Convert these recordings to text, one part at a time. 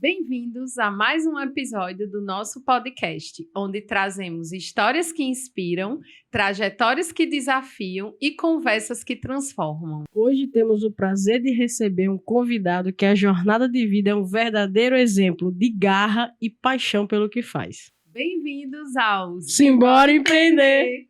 Bem-vindos a mais um episódio do nosso podcast, onde trazemos histórias que inspiram, trajetórias que desafiam e conversas que transformam. Hoje temos o prazer de receber um convidado que a jornada de vida é um verdadeiro exemplo de garra e paixão pelo que faz. Bem-vindos ao Simbora Empreender!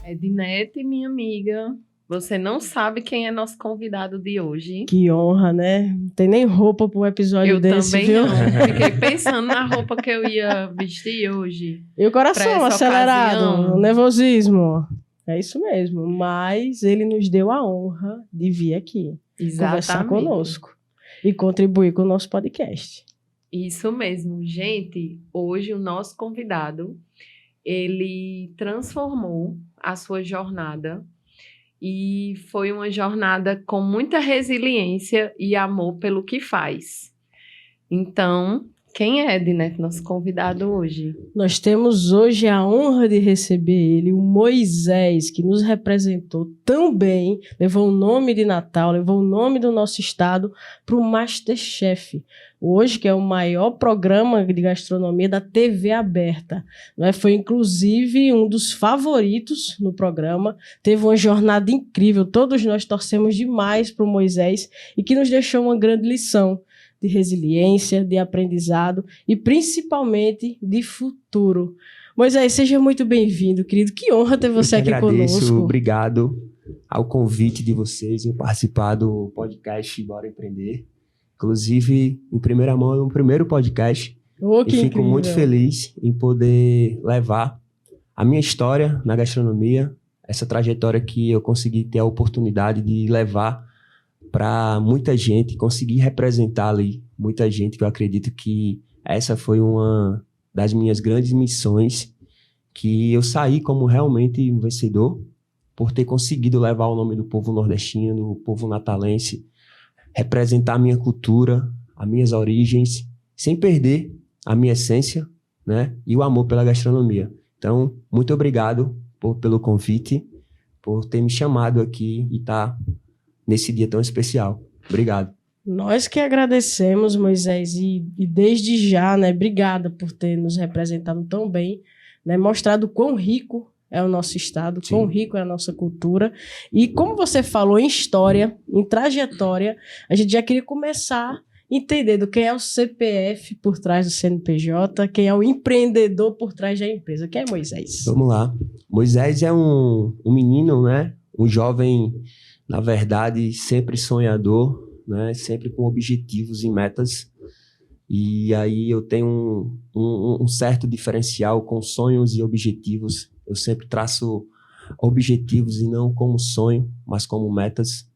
Ednete, minha amiga, você não sabe quem é nosso convidado de hoje. Que honra, né? Não tem nem roupa para um episódio desse, também viu? Não. Fiquei pensando na roupa que eu ia vestir hoje. E o coração acelerado, ocasião. o nervosismo. É isso mesmo. Mas ele nos deu a honra de vir aqui conversar conosco e contribuir com o nosso podcast. Isso mesmo. Gente, hoje o nosso convidado, ele transformou a sua jornada e foi uma jornada com muita resiliência e amor pelo que faz. Então, quem é, Ednete, nosso convidado hoje? Nós temos hoje a honra de receber ele, o Moisés, que nos representou tão bem, levou o nome de Natal, levou o nome do nosso estado para o MasterChef. Hoje, que é o maior programa de gastronomia da TV aberta. Foi, inclusive, um dos favoritos no programa. Teve uma jornada incrível. Todos nós torcemos demais para o Moisés e que nos deixou uma grande lição de resiliência, de aprendizado e, principalmente, de futuro. Moisés, seja muito bem-vindo, querido. Que honra ter você aqui conosco. Obrigado ao convite de vocês em participar do podcast Bora Empreender. Inclusive, em primeira mão, é um primeiro podcast. Oh, que e fico incrível. muito feliz em poder levar a minha história na gastronomia, essa trajetória que eu consegui ter a oportunidade de levar para muita gente, conseguir representar ali muita gente, que eu acredito que essa foi uma das minhas grandes missões, que eu saí como realmente um vencedor, por ter conseguido levar o nome do povo nordestino, do povo natalense, representar a minha cultura, as minhas origens, sem perder a minha essência, né? E o amor pela gastronomia. Então, muito obrigado pelo convite, por ter me chamado aqui e estar nesse dia tão especial. Obrigado. Nós que agradecemos, Moisés, e desde já, né? Obrigada por ter nos representado tão bem, né? Mostrado quão rico é o nosso estado, Sim. Quão rico é a nossa cultura. E como você falou em história, em trajetória, a gente já queria começar a entender do quem é o CPF por trás do CNPJ, quem é o empreendedor por trás da empresa. Quem é Moisés? Vamos lá. Moisés é um menino, né? Um jovem, na verdade, sempre sonhador, né? Sempre com objetivos e metas. E aí eu tenho um certo diferencial com sonhos e objetivos. Eu sempre traço objetivos e não como sonho, mas como metas.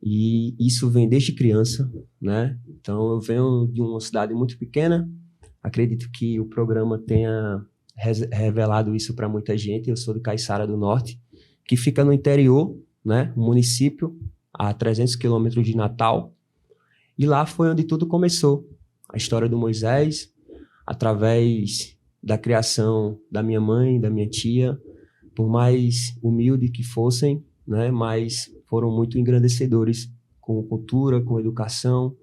E isso vem desde criança, né? Então eu venho de uma cidade muito pequena. Acredito que o programa tenha revelado isso para muita gente. Eu sou de Caiçara do Norte, que fica no interior, né? Um município a 300 quilômetros de Natal. E lá foi onde tudo começou. A história do Moisés, através da criação da minha mãe, da minha tia, por mais humilde que fossem, né, mas foram muito engrandecedores com cultura, com educação,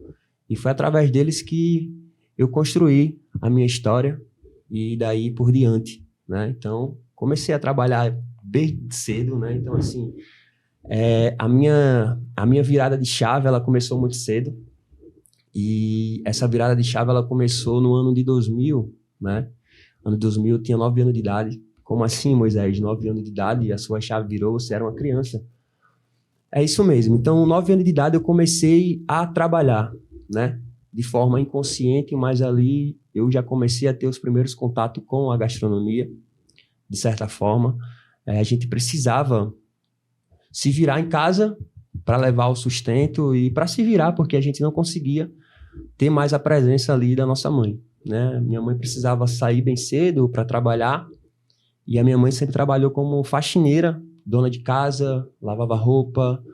e foi através deles que eu construí a minha história e daí por diante, né? Então, comecei a trabalhar bem cedo, né? Então, assim, a minha virada de chave, ela começou muito cedo, e essa virada de chave, ela começou no ano de 2000, né? Ano de 2000, eu tinha 9 anos de idade. Como assim, Moisés? 9 anos de idade e a sua chave virou, você era uma criança. É isso mesmo. Então, 9 anos de idade, eu comecei a trabalhar, né? De forma inconsciente, mas ali eu já comecei a ter os primeiros contatos com a gastronomia, de certa forma. A gente precisava se virar em casa para levar o sustento e para se virar, porque a gente não conseguia ter mais a presença ali da nossa mãe, né? Minha mãe precisava sair bem cedo para trabalhar, e a minha mãe sempre trabalhou como faxineira, dona de casa, lavava roupa,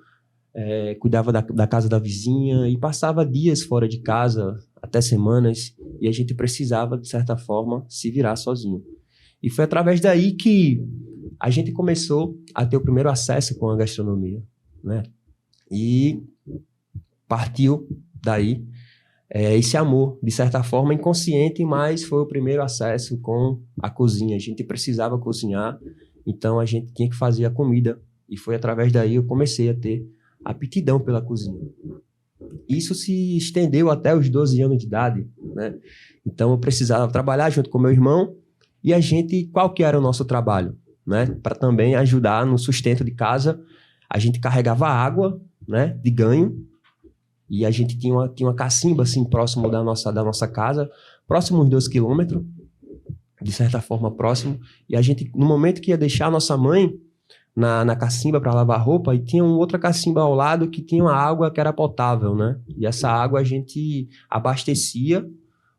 cuidava da casa da vizinha e passava dias fora de casa, até semanas, e a gente precisava, de certa forma, se virar sozinho. E foi através daí que a gente começou a ter o primeiro acesso com a gastronomia, né? E partiu daí esse amor, de certa forma inconsciente, mas foi o primeiro acesso com a cozinha. A gente precisava cozinhar, então a gente tinha que fazer a comida. E foi através daí que eu comecei a ter aptidão pela cozinha. Isso se estendeu até os 12 anos de idade, né? Então eu precisava trabalhar junto com meu irmão e qual que era o nosso trabalho, né? Para também ajudar no sustento de casa, a gente carregava água, né, de ganho, e a gente tinha uma cacimba assim próximo da nossa casa, próximo uns 2 quilômetros, de certa forma próximo, e a gente, no momento que ia deixar a nossa mãe na cacimba para lavar roupa, e tinha uma outra cacimba ao lado que tinha uma água que era potável, né? E essa água a gente abastecia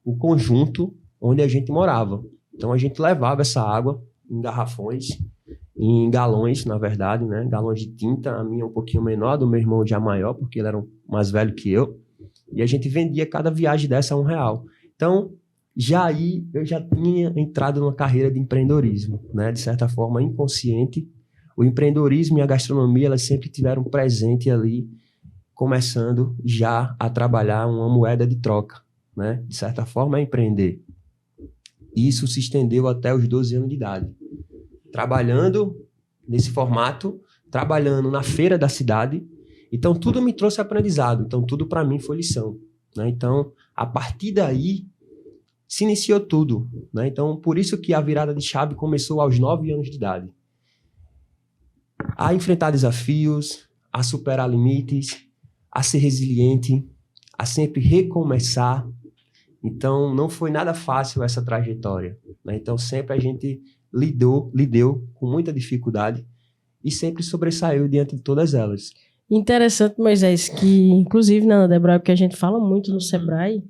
o conjunto onde a gente morava. Então a gente levava essa água em garrafões, em galões, na verdade, né? Galões de tinta, a minha um pouquinho menor, do meu irmão já maior, porque ele era mais velho que eu. E a gente vendia cada viagem dessa a R$1. Então, aí eu já tinha entrado numa carreira de empreendedorismo, né? De certa forma inconsciente. O empreendedorismo e a gastronomia, elas sempre tiveram presente ali, começando já a trabalhar uma moeda de troca, né? De certa forma, é empreender. Isso se estendeu até os 12 anos de idade. Trabalhando nesse formato, trabalhando na feira da cidade. Então, tudo me trouxe aprendizado. Então, tudo para mim foi lição, né? Então, a partir daí, se iniciou tudo, né? Então, por isso que a virada de chave começou aos 9 anos de idade. A enfrentar desafios, a superar limites, a ser resiliente, a sempre recomeçar. Então, não foi nada fácil essa trajetória, né? Então, sempre a gente lidou com muita dificuldade e sempre sobressaiu diante de todas elas. Interessante, Moisés, que inclusive na Debra, que a gente fala muito no Sebrae,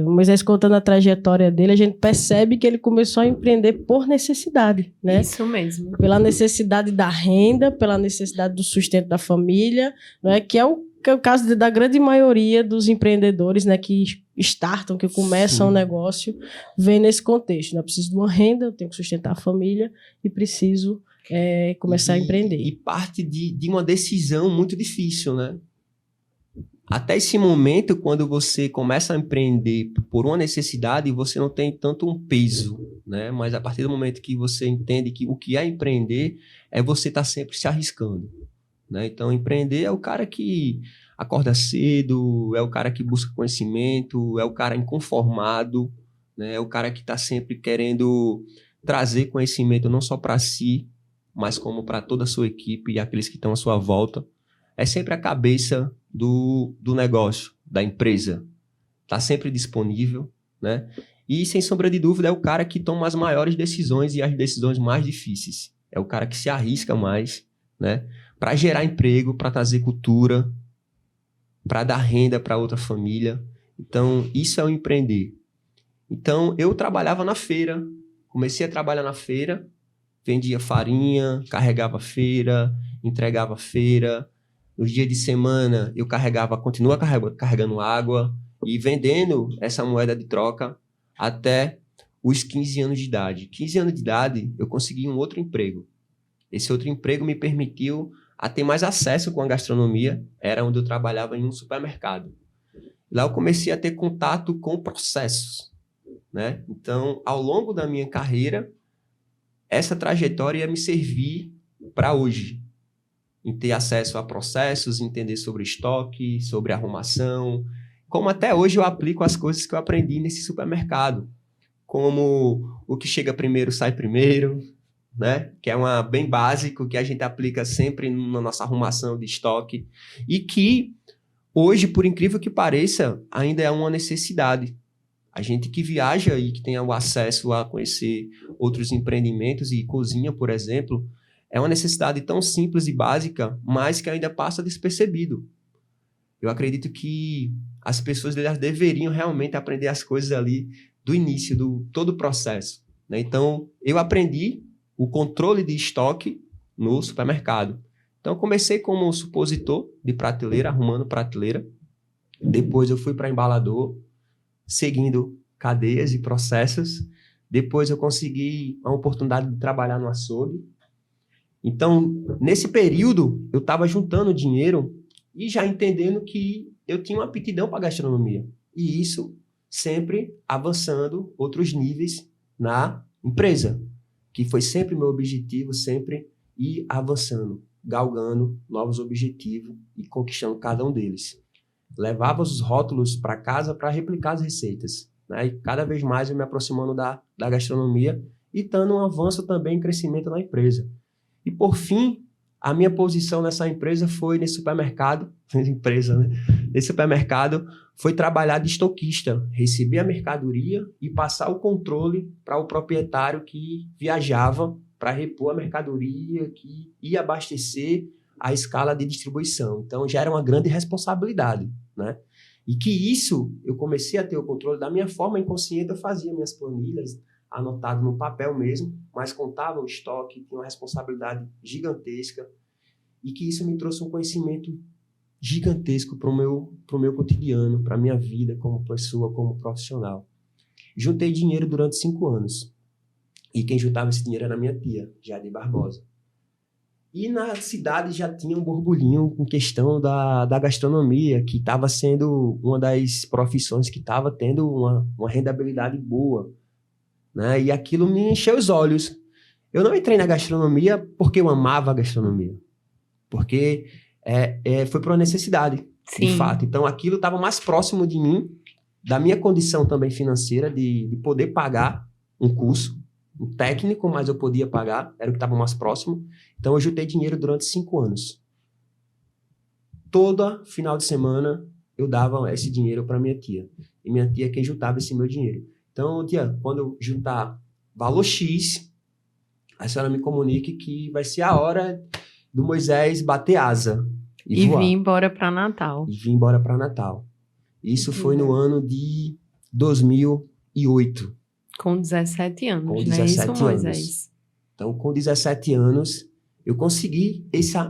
o Moisés contando a trajetória dele, a gente percebe que ele começou a empreender por necessidade, né? Isso mesmo. Pela necessidade da renda, pela necessidade do sustento da família, né? Que é o caso da grande maioria dos empreendedores, né? Que startam, que começam o negócio, vem nesse contexto, né? Eu preciso de uma renda, eu tenho que sustentar a família e preciso começar a empreender. E parte de uma decisão muito difícil, né? Até esse momento, quando você começa a empreender por uma necessidade, você não tem tanto um peso, né? Mas a partir do momento que você entende que o que é empreender é você estar sempre se arriscando, né? Então, empreender é o cara que acorda cedo, é o cara que busca conhecimento, é o cara inconformado, né? É o cara que está sempre querendo trazer conhecimento não só para si, mas como para toda a sua equipe e aqueles que estão à sua volta. É sempre a cabeça do negócio, da empresa. Está sempre disponível, né? E, sem sombra de dúvida, é o cara que toma as maiores decisões e as decisões mais difíceis. É o cara que se arrisca mais, né? Para gerar emprego, para trazer cultura, para dar renda para outra família. Então, isso é o empreender. Então, eu trabalhava na feira. Comecei a trabalhar na feira. Vendia farinha, carregava feira, entregava feira. Nos dias de semana, eu continuava carregando água e vendendo essa moeda de troca até os 15 anos de idade. 15 anos de idade, eu consegui um outro emprego. Esse outro emprego me permitiu a ter mais acesso com a gastronomia. Era onde eu trabalhava em um supermercado. Lá eu comecei a ter contato com processos, né? Então, ao longo da minha carreira, essa trajetória ia me servir para hoje, em ter acesso a processos, entender sobre estoque, sobre arrumação, como até hoje eu aplico as coisas que eu aprendi nesse supermercado, como o que chega primeiro sai primeiro, né? Que é bem básico, que a gente aplica sempre na nossa arrumação de estoque e que hoje, por incrível que pareça, ainda é uma necessidade. A gente que viaja e que tem o acesso a conhecer outros empreendimentos e cozinha, por exemplo, é uma necessidade tão simples e básica, mas que ainda passa despercebido. Eu acredito que as pessoas deveriam realmente aprender as coisas ali do início, todo o processo, né? Então, eu aprendi o controle de estoque no supermercado. Então, eu comecei como supositor de prateleira, arrumando prateleira. Depois eu fui para embalador, seguindo cadeias e processos. Depois eu consegui a oportunidade de trabalhar no açougue, Então, nesse período, eu estava juntando dinheiro e já entendendo que eu tinha uma aptidão para gastronomia. E isso sempre avançando outros níveis na empresa, que foi sempre meu objetivo, sempre ir avançando, galgando novos objetivos e conquistando cada um deles. Levava os rótulos para casa para replicar as receitas, né? E cada vez mais eu me aproximando da gastronomia e dando um avanço também em crescimento na empresa. E por fim, a minha posição nessa empresa foi nesse supermercado, Nesse supermercado foi trabalhar de estoquista, receber a mercadoria e passar o controle para o proprietário que viajava para repor a mercadoria, que ia abastecer a escala de distribuição. Então já era uma grande responsabilidade, né? E que isso eu comecei a ter o controle da minha forma inconsciente, eu fazia minhas planilhas, anotado no papel mesmo, mas contava o estoque, tinha uma responsabilidade gigantesca e que isso me trouxe um conhecimento gigantesco para o meu cotidiano, para a minha vida como pessoa, como profissional. Juntei dinheiro durante 5 anos e quem juntava esse dinheiro era a minha tia, Jade Barbosa. E na cidade já tinha um borbulhinho com questão da gastronomia, que estava sendo uma das profissões que estava tendo uma rendabilidade boa, né? E aquilo me encheu os olhos. Eu não entrei na gastronomia porque eu amava a gastronomia, porque foi por uma necessidade, de fato. Então aquilo estava mais próximo de mim, da minha condição também financeira, de poder pagar um curso, um técnico, mas eu podia pagar, era o que estava mais próximo. Então eu juntei dinheiro durante 5 anos. Todo final de semana eu dava esse dinheiro para minha tia. E minha tia é quem juntava esse meu dinheiro. Então, tia, quando eu juntar valor X, a senhora me comunique que vai ser a hora do Moisés bater asa e voar. vir embora para Natal. E vir embora para Natal. Isso foi no ano de 2008. Com 17 anos, Com né? 17 Isso, anos. Moisés? Então, com 17 anos, eu consegui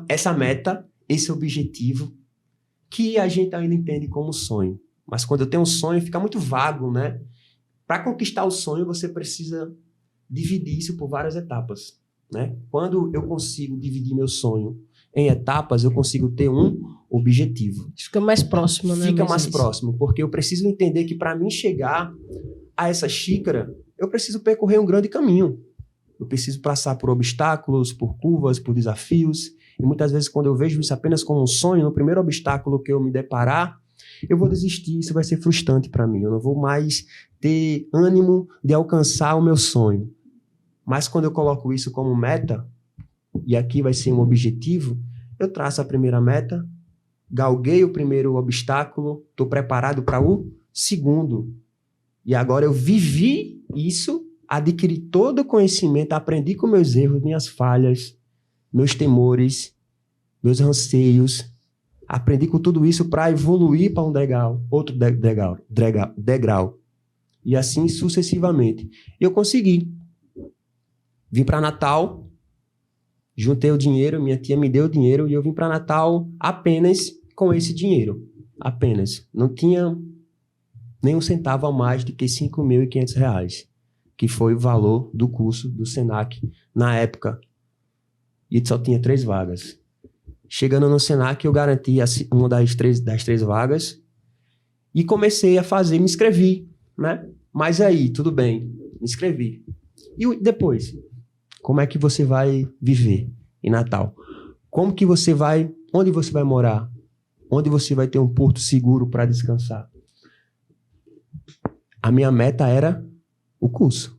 essa meta, esse objetivo, que a gente ainda entende como sonho. Mas quando eu tenho um sonho, fica muito vago, né? Para conquistar o sonho, você precisa dividir isso por várias etapas, né? Quando eu consigo dividir meu sonho em etapas, eu consigo ter um objetivo. Fica mais próximo, né? Fica mais próximo, porque eu preciso entender que para mim chegar a essa xícara, eu preciso percorrer um grande caminho. Eu preciso passar por obstáculos, por curvas, por desafios. E muitas vezes, quando eu vejo isso apenas como um sonho, no primeiro obstáculo que eu me deparar, eu vou desistir, isso vai ser frustrante para mim. Eu não vou mais ter ânimo de alcançar o meu sonho. Mas quando eu coloco isso como meta, e aqui vai ser um objetivo, eu traço a primeira meta, galguei o primeiro obstáculo, estou preparado para o segundo. E agora eu vivi isso, adquiri todo o conhecimento, aprendi com meus erros, minhas falhas, meus temores, meus anseios. Aprendi com tudo isso para evoluir para um degrau, outro degrau. E assim sucessivamente. Eu consegui. Vim para Natal, juntei o dinheiro, minha tia me deu o dinheiro e eu vim para Natal apenas com esse dinheiro. Apenas. Não tinha nem um centavo a mais do que R$ 5.500, que foi o valor do curso do Senac na época. E só tinha 3 vagas. Chegando no Senac, eu garanti uma das três vagas e comecei a fazer, me inscrevi, né? Mas aí, tudo bem, me inscrevi. E depois? Como é que você vai viver em Natal? Como que você vai, onde você vai morar? Onde você vai ter um porto seguro para descansar? A minha meta era o curso.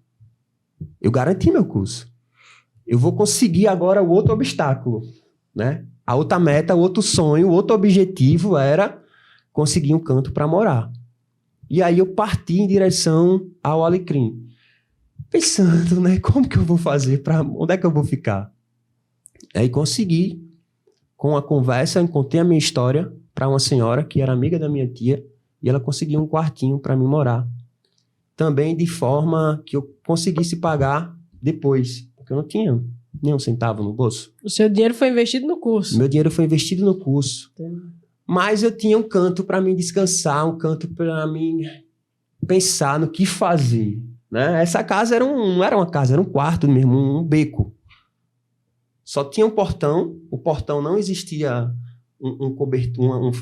Eu garanti meu curso. Eu vou conseguir agora o outro obstáculo, né? A outra meta, o outro sonho, o outro objetivo era conseguir um canto para morar. E aí eu parti em direção ao Alecrim. Pensando, né? Como que eu vou fazer? Onde é que eu vou ficar? Aí consegui, com a conversa, eu contei a minha história para uma senhora que era amiga da minha tia e ela conseguiu um quartinho para mim morar. Também de forma que eu conseguisse pagar depois, porque eu não tinha nem um centavo no bolso. O seu dinheiro foi investido no curso. Meu dinheiro foi investido no curso. Entendi. Mas eu tinha um canto para mim descansar, um canto para mim pensar no que fazer, né? Essa casa não era uma casa, era um quarto mesmo, um beco. Só tinha um portão, o portão não existia um cobertor,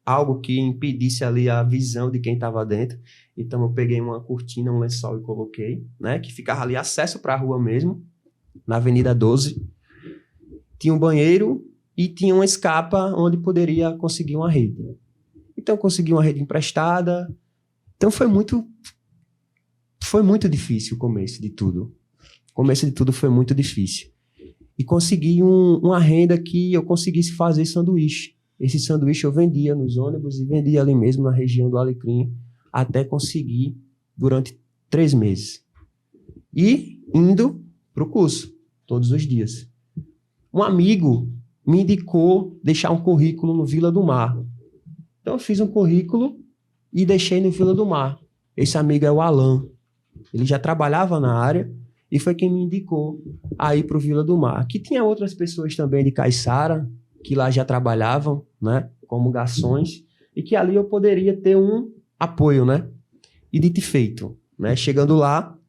algo que impedisse ali a visão de quem estava dentro. Então eu peguei uma cortina, um lençol e coloquei, né? Que ficava ali acesso para a rua mesmo, na Avenida 12. Tinha um banheiro e tinha uma escapa onde poderia conseguir uma rede. Então eu consegui uma rede emprestada. Então foi muito difícil o começo de tudo. O começo de tudo foi muito difícil. E consegui uma renda que eu conseguisse fazer sanduíche. Esse sanduíche eu vendia nos ônibus e vendia ali mesmo na região do Alecrim, até conseguir durante 3 meses. E indo para o curso, todos os dias. Um amigo me indicou deixar um currículo no Vila do Mar. Então eu fiz um currículo e deixei no Vila do Mar. Esse amigo é o Alan. Ele já trabalhava na área e foi quem me indicou a ir para o Vila do Mar. Que tinha outras pessoas também de Caiçara, que lá já trabalhavam, né, como garçons, e que ali eu poderia ter um apoio, né? E dito e feito, né? Chegando lá,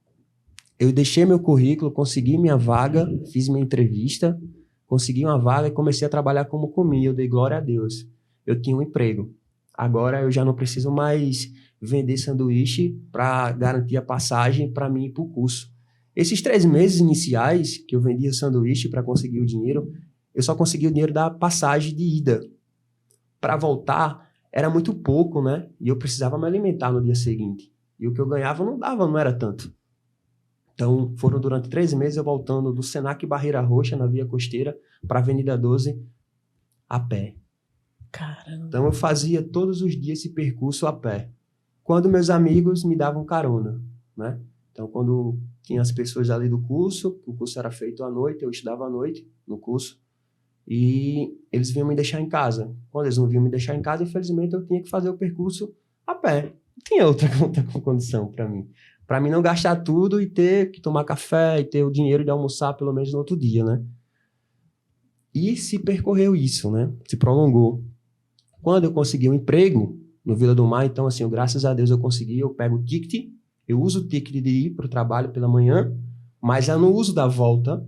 eu deixei meu currículo, consegui minha vaga, fiz minha entrevista, consegui uma vaga e comecei a trabalhar como comi. Eu dei glória a Deus. Eu tinha um emprego. Agora eu já não preciso mais vender sanduíche para garantir a passagem para mim ir para o curso. Esses 3 meses iniciais que eu vendia sanduíche para conseguir o dinheiro, eu só consegui o dinheiro da passagem de ida. Para voltar, era muito pouco, né? E eu precisava me alimentar no dia seguinte. E o que eu ganhava não era tanto. Então, foram durante 3 meses eu voltando do Senac Barreira Roxa, na Via Costeira, para a Avenida 12, a pé. Caramba. Então, eu fazia todos os dias esse percurso a pé. Quando meus amigos me davam carona, né? Então, quando tinha as pessoas ali do curso, o curso era feito à noite, eu estudava à noite no curso, e eles vinham me deixar em casa. Quando eles não vinham me deixar em casa, infelizmente, eu tinha que fazer o percurso a pé. Não tinha outra condição para mim. Para mim não gastar tudo e ter que tomar café e ter o dinheiro de almoçar pelo menos no outro dia, né? E se percorreu isso, né? Se prolongou. Quando eu consegui um emprego no Vila do Mar, então assim, graças a Deus eu consegui, eu pego o ticket, eu uso o ticket de ir para o trabalho pela manhã, mas eu não uso da volta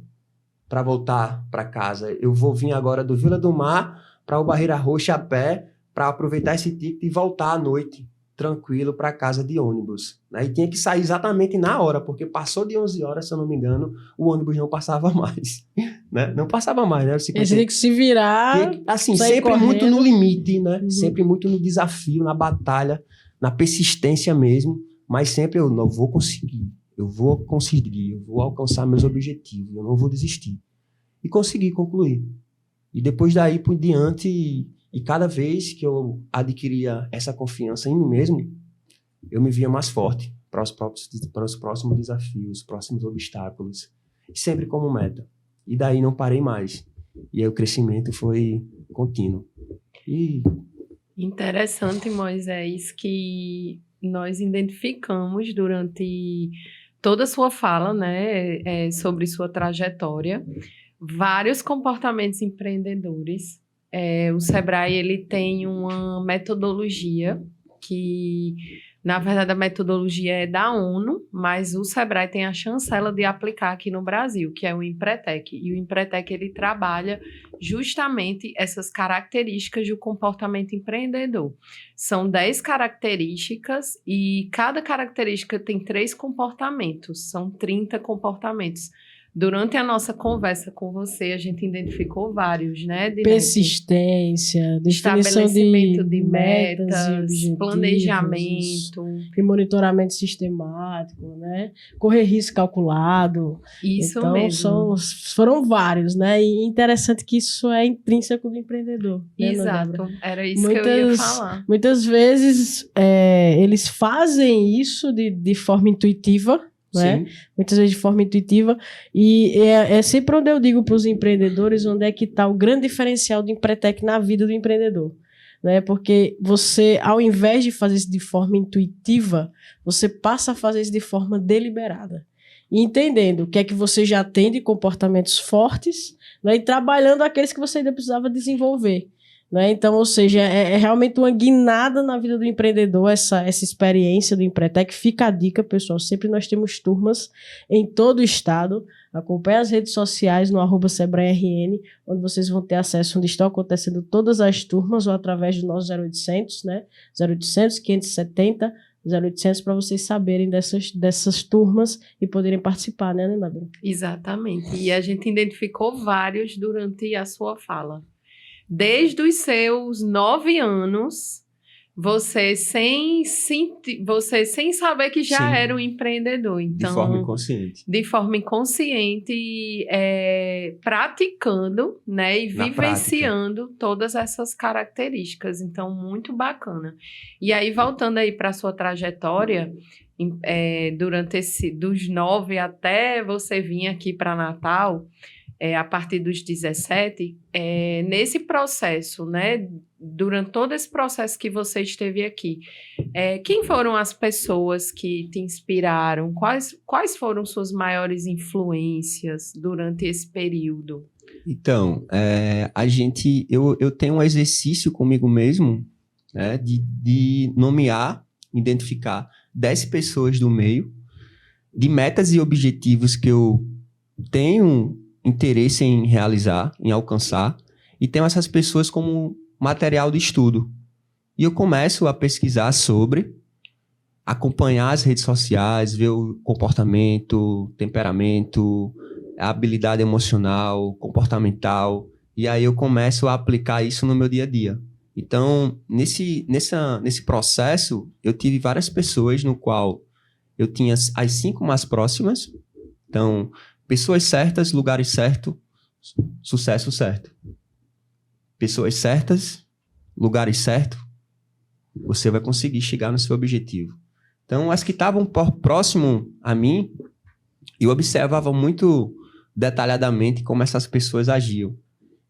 para voltar para casa. Eu vou vir agora do Vila do Mar para o Barreira Roxa a pé para aproveitar esse ticket e voltar à noite, tranquilo, para casa de ônibus. Né? E tinha que sair exatamente na hora, porque passou de 11 horas, se eu não me engano, o ônibus não passava mais. Né? Não passava mais, né? Eles tinham que se virar. Assim, sempre correndo. muito no limite, né? Uhum. Sempre muito no desafio, na batalha, na persistência mesmo, mas sempre eu não vou conseguir. Eu vou alcançar meus objetivos, eu não vou desistir. E consegui concluir. E depois daí por diante, e cada vez que eu adquiria essa confiança em mim mesmo, eu me via mais forte para os próximos desafios, próximos obstáculos, sempre como meta. E daí não parei mais. E aí o crescimento foi contínuo. Interessante, Moisés, que nós identificamos durante toda a sua fala, né, sobre sua trajetória, vários comportamentos empreendedores. O Sebrae ele tem uma metodologia que, na verdade, a metodologia é da ONU, mas o Sebrae tem a chancela de aplicar aqui no Brasil, que é o Empretec. E o Empretec ele trabalha justamente essas características do comportamento empreendedor. São 10 características e cada característica tem 3 comportamentos, são 30 comportamentos. Durante a nossa conversa com você, a gente identificou vários, né? Persistência, definição de metas, planejamento. E monitoramento sistemático, né? Correr risco calculado. Isso então, mesmo. Foram vários, né? E interessante que isso é intrínseco do empreendedor. Exato, era isso que eu ia falar. Muitas vezes, eles fazem isso de forma intuitiva, né? Muitas vezes de forma intuitiva, e é sempre onde eu digo para os empreendedores onde é que está o grande diferencial do Empretec na vida do empreendedor, né? Porque você, ao invés de fazer isso de forma intuitiva, você passa a fazer isso de forma deliberada, e entendendo o que é que você já tem de comportamentos fortes, né? E trabalhando aqueles que você ainda precisava desenvolver. Né? Então, ou seja, é realmente uma guinada na vida do empreendedor, essa experiência do Empretec. Fica a dica, pessoal, sempre nós temos turmas em todo o estado, Acompanhe as redes sociais no @SebraeRN, onde vocês vão ter acesso onde estão acontecendo todas as turmas ou através do nosso 0800, né? 0800 570 0800 para vocês saberem dessas turmas e poderem participar, né, Nábila? Exatamente. E a gente identificou vários durante a sua fala. Desde os seus 9 anos, você sem saber que já Sim. era um empreendedor. Então, De forma inconsciente. De forma inconsciente, praticando, né, e Na vivenciando todas essas características. Então, muito bacana. E aí, voltando aí para a sua trajetória, durante dos 9 até você vir aqui para Natal, a partir dos 17, nesse processo, né, durante todo esse processo que você esteve aqui, quem foram as pessoas que te inspiraram? Quais foram suas maiores influências durante esse período? Então, eu tenho um exercício comigo mesmo, né, de nomear, identificar 10 pessoas do meio, de metas e objetivos que eu tenho interesse em realizar, em alcançar, e tenho essas pessoas como material de estudo. E eu começo a pesquisar sobre, acompanhar as redes sociais, ver o comportamento, temperamento, a habilidade emocional, comportamental, e aí eu começo a aplicar isso no meu dia a dia. Então, nesse processo, eu tive várias pessoas no qual eu tinha as 5 mais próximas. Então, pessoas certas, lugares certos, sucesso certo. Pessoas certas, lugares certos, você vai conseguir chegar no seu objetivo. Então, as que estavam próximo a mim, eu observava muito detalhadamente como essas pessoas agiam.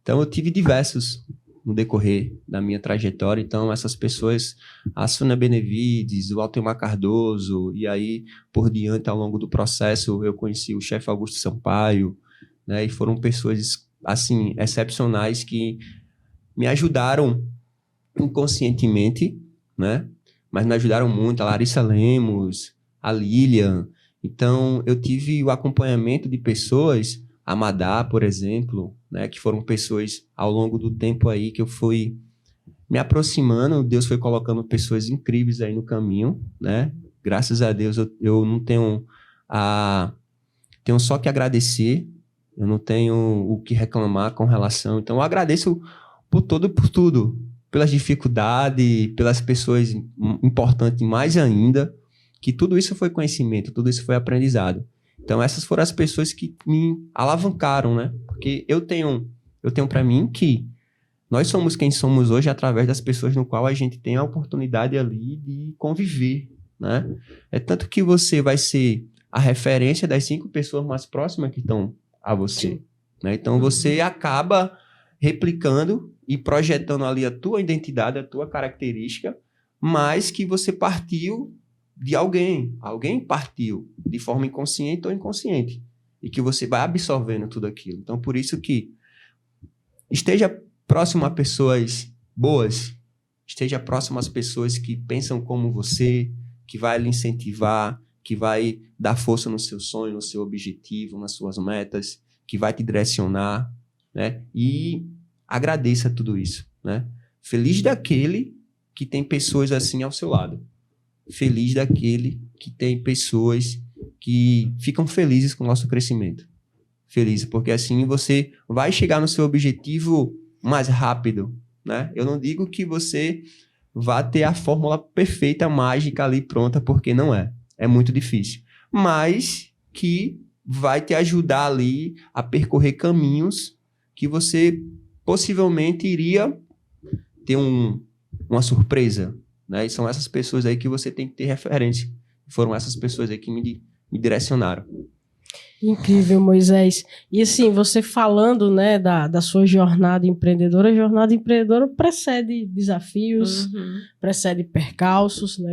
Então, eu tive diversos no decorrer da minha trajetória. Então, essas pessoas, a Sônia Benevides, o Altemar Cardoso, e aí, por diante, ao longo do processo, eu conheci o chefe Augusto Sampaio, né, e foram pessoas, assim, excepcionais que me ajudaram inconscientemente, né, mas me ajudaram muito, a Larissa Lemos, a Lilian. Então, eu tive o acompanhamento de pessoas, a Madá, por exemplo, né, que foram pessoas ao longo do tempo aí que eu fui me aproximando, Deus foi colocando pessoas incríveis aí no caminho, né? Graças a Deus eu não tenho tenho só que agradecer, eu não tenho o que reclamar com relação. Então eu agradeço por tudo, pelas dificuldades, pelas pessoas importantes mais ainda, que tudo isso foi conhecimento, tudo isso foi aprendizado. Então, essas foram as pessoas que me alavancaram, né? Porque eu tenho para mim que nós somos quem somos hoje através das pessoas no qual a gente tem a oportunidade ali de conviver, né? É tanto que você vai ser a referência das 5 pessoas mais próximas que estão a você, né? Então, você acaba replicando e projetando ali a tua identidade, a tua característica, mas que você partiu de alguém partiu de forma inconsciente ou inconsciente, e que você vai absorvendo tudo aquilo. Então, por isso que esteja próximo a pessoas boas, esteja próximo às pessoas que pensam como você, que vai lhe incentivar, que vai dar força no seu sonho, no seu objetivo, nas suas metas, que vai te direcionar, né? E agradeça tudo isso, né? Feliz daquele que tem pessoas assim ao seu lado. Feliz daquele que tem pessoas que ficam felizes com o nosso crescimento. Feliz, porque assim você vai chegar no seu objetivo mais rápido, né? Eu não digo que você vá ter a fórmula perfeita, mágica ali pronta, porque não é. É muito difícil. Mas que vai te ajudar ali a percorrer caminhos que você possivelmente iria ter uma surpresa, né? E são essas pessoas aí que você tem que ter referência. Foram essas pessoas aí que me direcionaram. Incrível, Moisés. E assim, você falando, né, da sua jornada empreendedora, a jornada empreendedora precede desafios, precede percalços, né?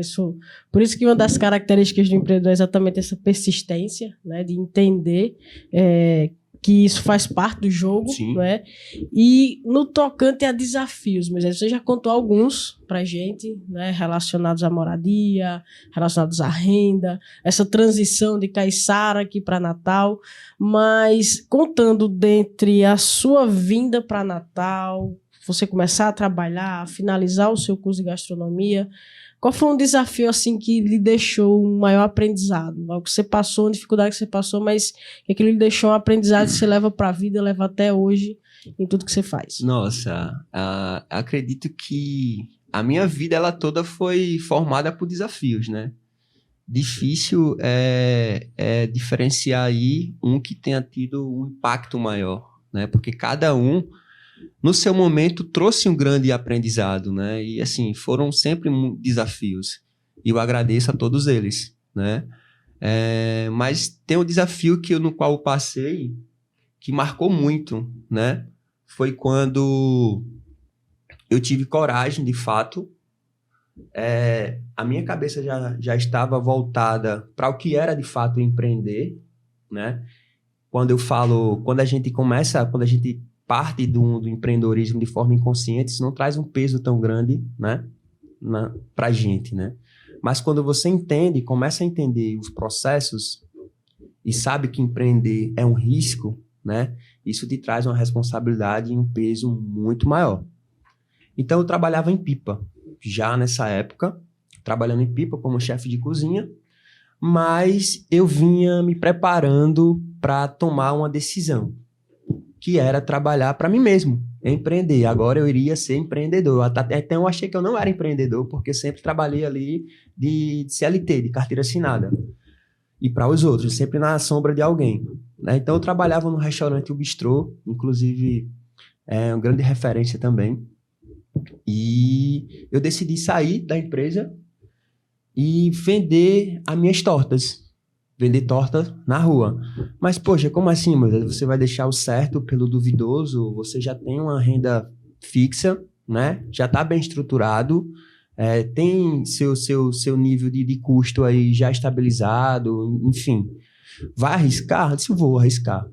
Por isso que uma das características do empreendedor é exatamente essa persistência, né, de entender que isso faz parte do jogo, Sim. não é? E no tocante a desafios, Moisés, você já contou alguns pra gente, né? Relacionados à moradia, relacionados à renda, essa transição de Caiçara aqui para Natal, mas contando dentre a sua vinda para Natal, você começar a trabalhar, finalizar o seu curso de gastronomia, qual foi um desafio assim que lhe deixou um maior aprendizado? Algo que você passou, uma dificuldade que você passou, mas que aquilo lhe deixou um aprendizado que você leva para a vida, leva até hoje em tudo que você faz? Nossa, acredito que a minha vida ela toda foi formada por desafios, né? Difícil é diferenciar aí um que tenha tido um impacto maior, né? Porque cada um no seu momento trouxe um grande aprendizado, né? E assim, foram sempre desafios. E eu agradeço a todos eles, né? Mas tem um desafio no qual eu passei que marcou muito, né? Foi quando eu tive coragem, de fato. A minha cabeça já estava voltada para o que era, de fato, empreender, né? Quando a gente parte do empreendedorismo de forma inconsciente, isso não traz um peso tão grande, né, pra gente, né? Mas quando você começa a entender os processos e sabe que empreender é um risco, né, isso te traz uma responsabilidade e um peso muito maior. Então eu trabalhava em pipa, já nessa época, trabalhando em pipa como chefe de cozinha, mas eu vinha me preparando para tomar uma decisão, que era trabalhar para mim mesmo, empreender. Agora eu iria ser empreendedor. Até então eu achei que eu não era empreendedor, porque sempre trabalhei ali de CLT, de carteira assinada. E para os outros, sempre na sombra de alguém, né? Então eu trabalhava no restaurante O Bistrô, inclusive uma grande referência também. E eu decidi sair da empresa e vender as minhas tortas. Vender torta na rua. Mas, poxa, como assim, meu? Você vai deixar o certo pelo duvidoso? Você já tem uma renda fixa, né? Já está bem estruturado, tem seu nível de custo aí já estabilizado, enfim. Vai arriscar? Eu disse, vou arriscar.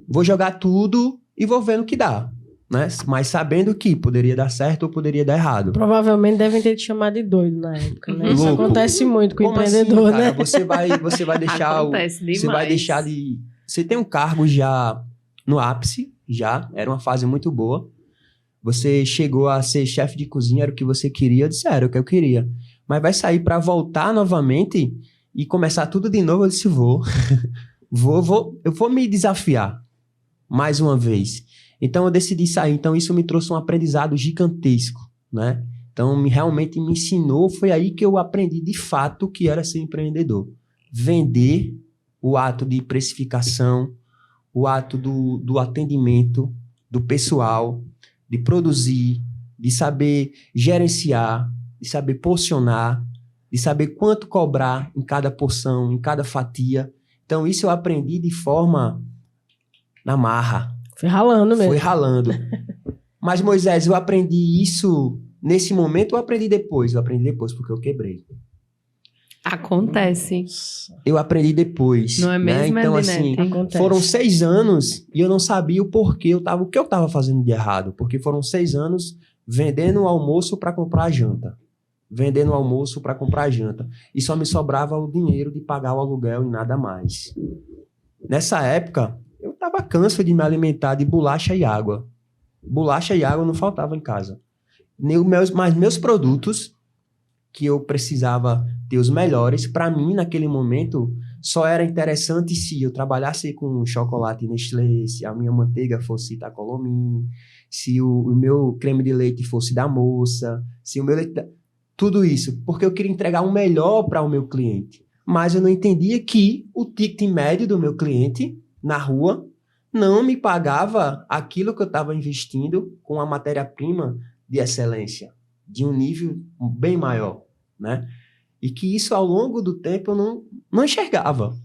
Vou jogar tudo e vou ver no que dá, né? Mas sabendo que poderia dar certo ou poderia dar errado. Provavelmente devem ter te chamado de doido na época, né? Isso Louco. acontece muito com o Como empreendedor, assim, cara? né? Você vai deixar Acontece demais. Você vai deixar de... Você tem um cargo já no ápice, já. Era uma fase muito boa. Você chegou a ser chefe de cozinha, era o que você queria. Eu disse, era o que eu queria. Mas vai sair para voltar novamente e começar tudo de novo. Eu disse, vou. Eu vou me desafiar mais uma vez. Então eu decidi sair. Então isso me trouxe um aprendizado gigantesco, né? Então realmente me ensinou. Foi aí que eu aprendi de fato o que era ser empreendedor. Vender, o ato de precificação, o ato do atendimento, do pessoal, de produzir, de saber gerenciar, de saber porcionar, de saber quanto cobrar em cada porção, em cada fatia. Então isso eu aprendi de forma na marra. Foi ralando mesmo. Foi ralando. Mas, Moisés, eu aprendi isso nesse momento ou aprendi depois? Eu aprendi depois, porque eu quebrei. Acontece. Eu aprendi depois. Não é mesmo, né? Então, Edinete? assim, Acontece. foram 6 anos e eu não sabia o porquê o que eu estava fazendo de errado. Porque foram 6 anos vendendo o almoço para comprar a janta. Vendendo o almoço para comprar a janta. E só me sobrava o dinheiro de pagar o aluguel e nada mais. Nessa época, eu estava canso de me alimentar de bolacha e água. Bolacha e água não faltava em casa. Mas meus produtos, que eu precisava ter os melhores, para mim, naquele momento, só era interessante se eu trabalhasse com chocolate Nestlé, se a minha manteiga fosse Itacolomi, se o meu creme de leite fosse da Moça, se o meu leite... Tudo isso, porque eu queria entregar o melhor para o meu cliente. Mas eu não entendia que o ticket médio do meu cliente na rua não me pagava aquilo que eu estava investindo com a matéria-prima de excelência, de um nível bem maior, né? E que isso, ao longo do tempo, eu não enxergava.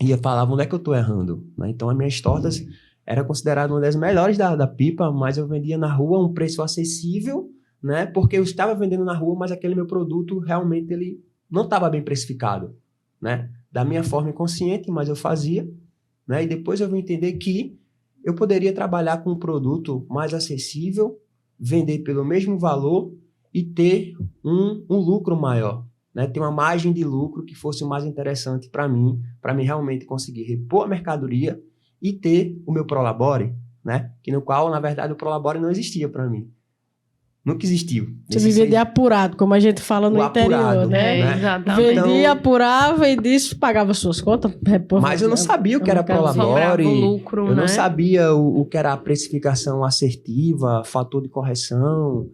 E eu falava, onde é que eu estou errando? Né? Então, as minhas tortas eram consideradas uma das melhores da pipa, mas eu vendia na rua a um preço acessível, né? Porque eu estava vendendo na rua, mas aquele meu produto, realmente, ele não estava bem precificado, né? Da minha forma inconsciente, mas eu fazia. né? E depois eu vim entender que eu poderia trabalhar com um produto mais acessível, vender pelo mesmo valor e ter um lucro maior, né? Ter uma margem de lucro que fosse mais interessante para mim realmente conseguir repor a mercadoria e ter o meu Prolabore, né? Que no qual, na verdade, o Prolabore não existia para mim. Nunca existiu. Você vivia de apurado, como a gente fala no interior, apurado, né? Exatamente. Vendia, apurava e disso pagava suas contas. Mas eu não sabia o que era Prolabore, lucro, eu né? não sabia o que era a precificação assertiva, fator de correção,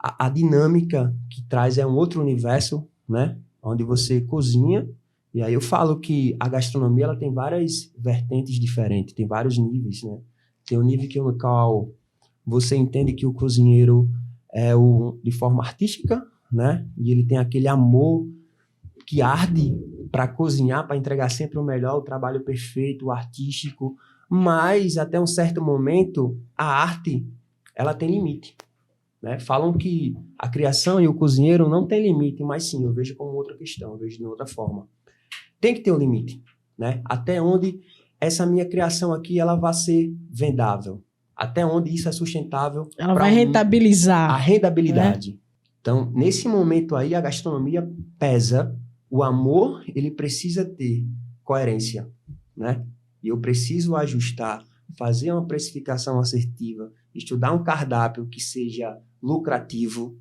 a dinâmica que traz é um outro universo, né? Onde você cozinha, e aí eu falo que a gastronomia ela tem várias vertentes diferentes, tem vários níveis, né? Tem um nível no qual você entende que o cozinheiro de forma artística, né? E ele tem aquele amor que arde para cozinhar, para entregar sempre o melhor, o trabalho perfeito, o artístico. Mas até um certo momento a arte ela tem limite, né? Falam que a criação e o cozinheiro não tem limite, mas sim, eu vejo como outra questão, eu vejo de outra forma. Tem que ter um limite, né? Até onde essa minha criação aqui ela vai ser vendável. Até onde isso é sustentável. Ela vai rentabilizar. A rentabilidade. Né? Então, nesse momento aí, a gastronomia pesa. O amor, ele precisa ter coerência, né? E eu preciso ajustar, fazer uma precificação assertiva, estudar um cardápio que seja lucrativo,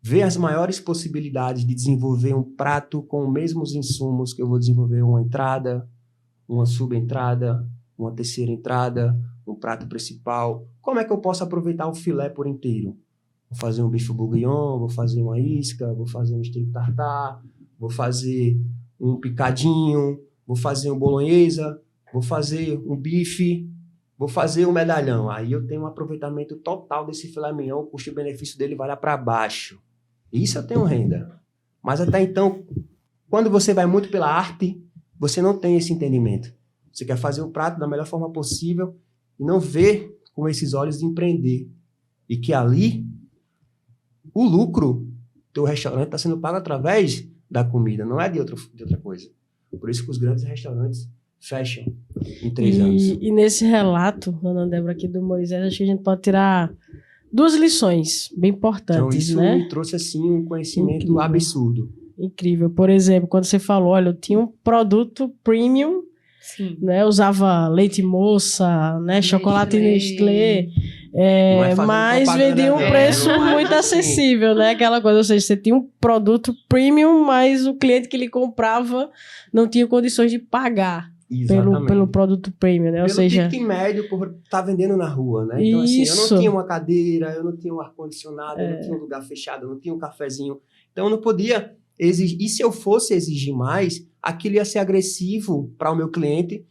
ver as maiores possibilidades de desenvolver um prato com os mesmos insumos que eu vou desenvolver uma entrada, uma subentrada, uma terceira entrada, um prato principal. Como é que eu posso aproveitar o filé por inteiro? Vou fazer um bife bourguignon, vou fazer uma isca, vou fazer um steak tartar, vou fazer um picadinho, vou fazer um bolonhesa, vou fazer um bife, vou fazer um medalhão. Aí eu tenho um aproveitamento total desse filé mignon, o custo-benefício dele vai lá para baixo. Isso eu tenho renda. Mas até então, quando você vai muito pela arte, você não tem esse entendimento. Você quer fazer o prato da melhor forma possível e não ver com esses olhos de empreender. E que ali, o lucro do restaurante está sendo pago através da comida, não é de outra coisa. Por isso que os grandes restaurantes fecham em 3 anos. E nesse relato, Ana Débora, aqui do Moisés, acho que a gente pode tirar 2 lições bem importantes, então, isso né? me trouxe, assim, um conhecimento absurdo. Incrível. Por exemplo, quando você falou, olha, eu tinha um produto premium, Sim. né? Usava leite moça, né? Chocolate Nestlé, mas vendia um preço muito acessível, né? Aquela coisa, ou seja, você tinha um produto premium, mas o cliente que lhe comprava não tinha condições de pagar pelo produto premium, né? Ou seja, ticket médio por estar vendendo na rua, né? Então, assim, eu não tinha uma cadeira, eu não tinha um ar-condicionado, eu não tinha um lugar fechado, eu não tinha um cafezinho. Então, eu não podia exigir. E se eu fosse exigir mais, aquilo ia ser agressivo para o meu cliente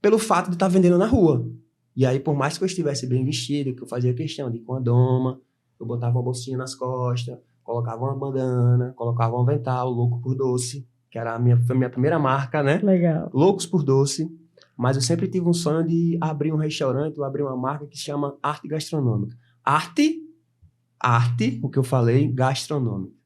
pelo fato de estar vendendo na rua. E aí, por mais que eu estivesse bem vestido, que eu fazia questão de ir com a doma, eu botava uma bolsinha nas costas, colocava uma bandana, colocava um avental, louco por doce, que era foi a minha primeira marca, né? Legal. Loucos por doce. Mas eu sempre tive um sonho de abrir um restaurante ou abrir uma marca que se chama Arte Gastronômica. Arte, o que eu falei, gastronômica.